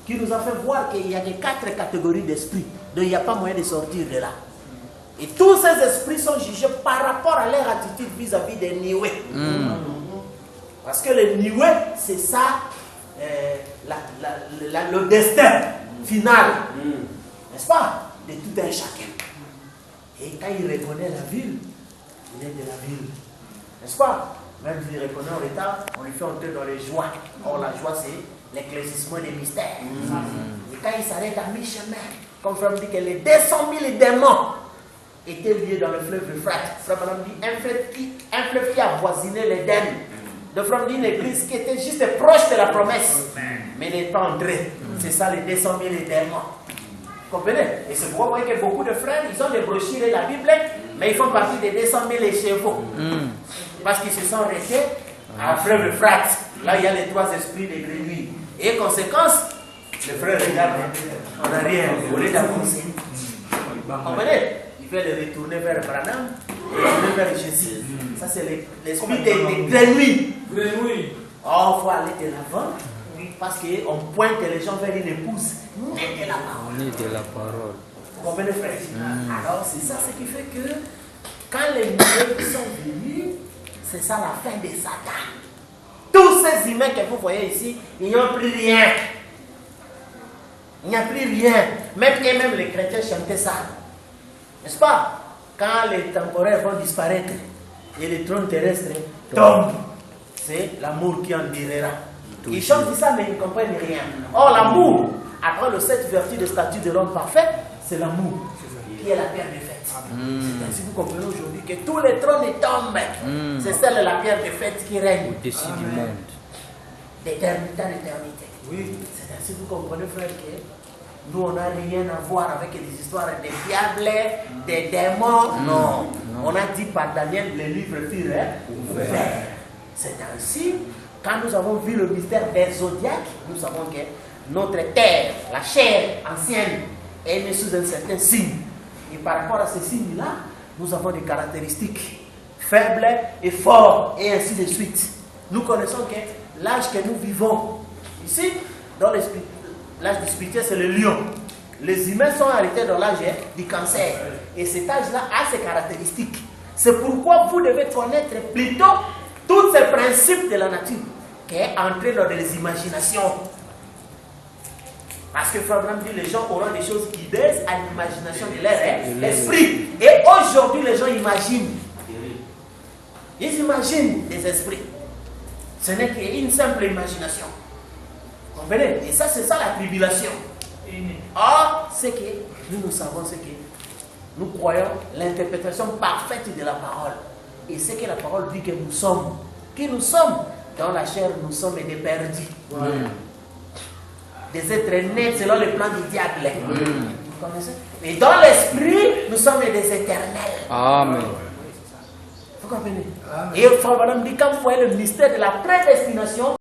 qui nous a fait voir qu'il y a que 4 catégories d'esprit. Donc il n'y a pas moyen de sortir de là. Et tous ces esprits sont jugés par rapport à leur attitude vis-à-vis des nioués. Parce que les nioués, c'est ça, le destin final, n'est-ce pas, de tout un chacun. Et quand il reconnaît la ville, il est de la ville, n'est-ce pas? Même s'il reconnaît en retard, on lui fait entrer dans les joies. Or la joie, c'est l'éclaircissement des mystères. Et quand il s'arrête à mi-chemin, comme Frère dit que les 200 000 démons étaient liés dans le fleuve Euphrates. Frère dit un fleuve qui avoisinait l'Éden. De Frère dit une église qui était juste proche de la promesse, mais n'est pas entrée. C'est ça les 200 000 démons. Vous comprenez? Et c'est pourquoi vous voyez que beaucoup de frères, ils ont des brochures et la Bible, mais ils font partie des 200 000 chevaux. Parce qu'ils se sont restés à fleuve Euphrates. Là, il y a les 3 esprits des grenouilles. Et conséquence, le frère regarde, on n'a rien, au lieu d'avancer. Vous comprenez? Il fait le retourner vers Branham et retourner vers Jésus. Ça, c'est l'esprit des grenouilles. Oh, il faut aller de l'avant parce qu'on pointe les gens vers une épouse. Ni de la parole. Vous comprenez, frère? Alors, c'est ça ce qui fait que quand les humains sont venus, c'est ça la fin des Satan. Tous ces humains que vous voyez ici, ils n'ont plus rien. Il n'y a plus rien. Même les chrétiens chantaient ça. N'est-ce pas? Quand les temporaires vont disparaître et les trônes terrestres tombent, c'est l'amour qui en direra. Ils chantent ça, mais ils ne comprennent rien. Or, l'amour, après le 7 vertus de statut de l'homme parfait, c'est l'amour qui est la pierre de fête. C'est ainsi que vous comprenez aujourd'hui que tous les trônes tombent. C'est celle de la pierre de fête qui règne au-dessus du monde. D'éternité en éternité. Oui. C'est ainsi que vous comprenez, frère, que nous, on n'a rien à voir avec les histoires des diables, des démons. Non. On a dit par Daniel, les livres furent ouverts. C'est ainsi, quand nous avons vu le mystère des zodiaques, nous savons que notre terre, la chair ancienne, est née sous un certain signe. Et par rapport à ces signes-là, nous avons des caractéristiques faibles et forts, et ainsi de suite. Nous connaissons que l'âge que nous vivons ici, dans l'âge du spirituel, c'est le lion. Les humains sont arrêtés dans l'âge du cancer. Et cet âge-là a ses caractéristiques. C'est pourquoi vous devez connaître plutôt tous ces principes de la nature qui est entré dans les imaginations. Parce que Frère Branham dit les gens auront des choses qui baissent à l'imagination de leur esprit. Et aujourd'hui, les gens imaginent. Ils imaginent des esprits. Ce n'est qu'une simple imagination. Vous comprenez? Et ça, c'est ça la tribulation. Or, c'est que nous savons ce que nous croyons l'interprétation parfaite de la parole. Et c'est que la parole dit que nous sommes. Qui nous sommes? Dans la chair, nous sommes des perdus. Des êtres nés selon le plan du diable. Vous connaissez? Et dans l'esprit, nous sommes des éternels. Amen. Vous comprenez? Amen. Et Frère Branham dit, quand vous voyez le mystère de la prédestination,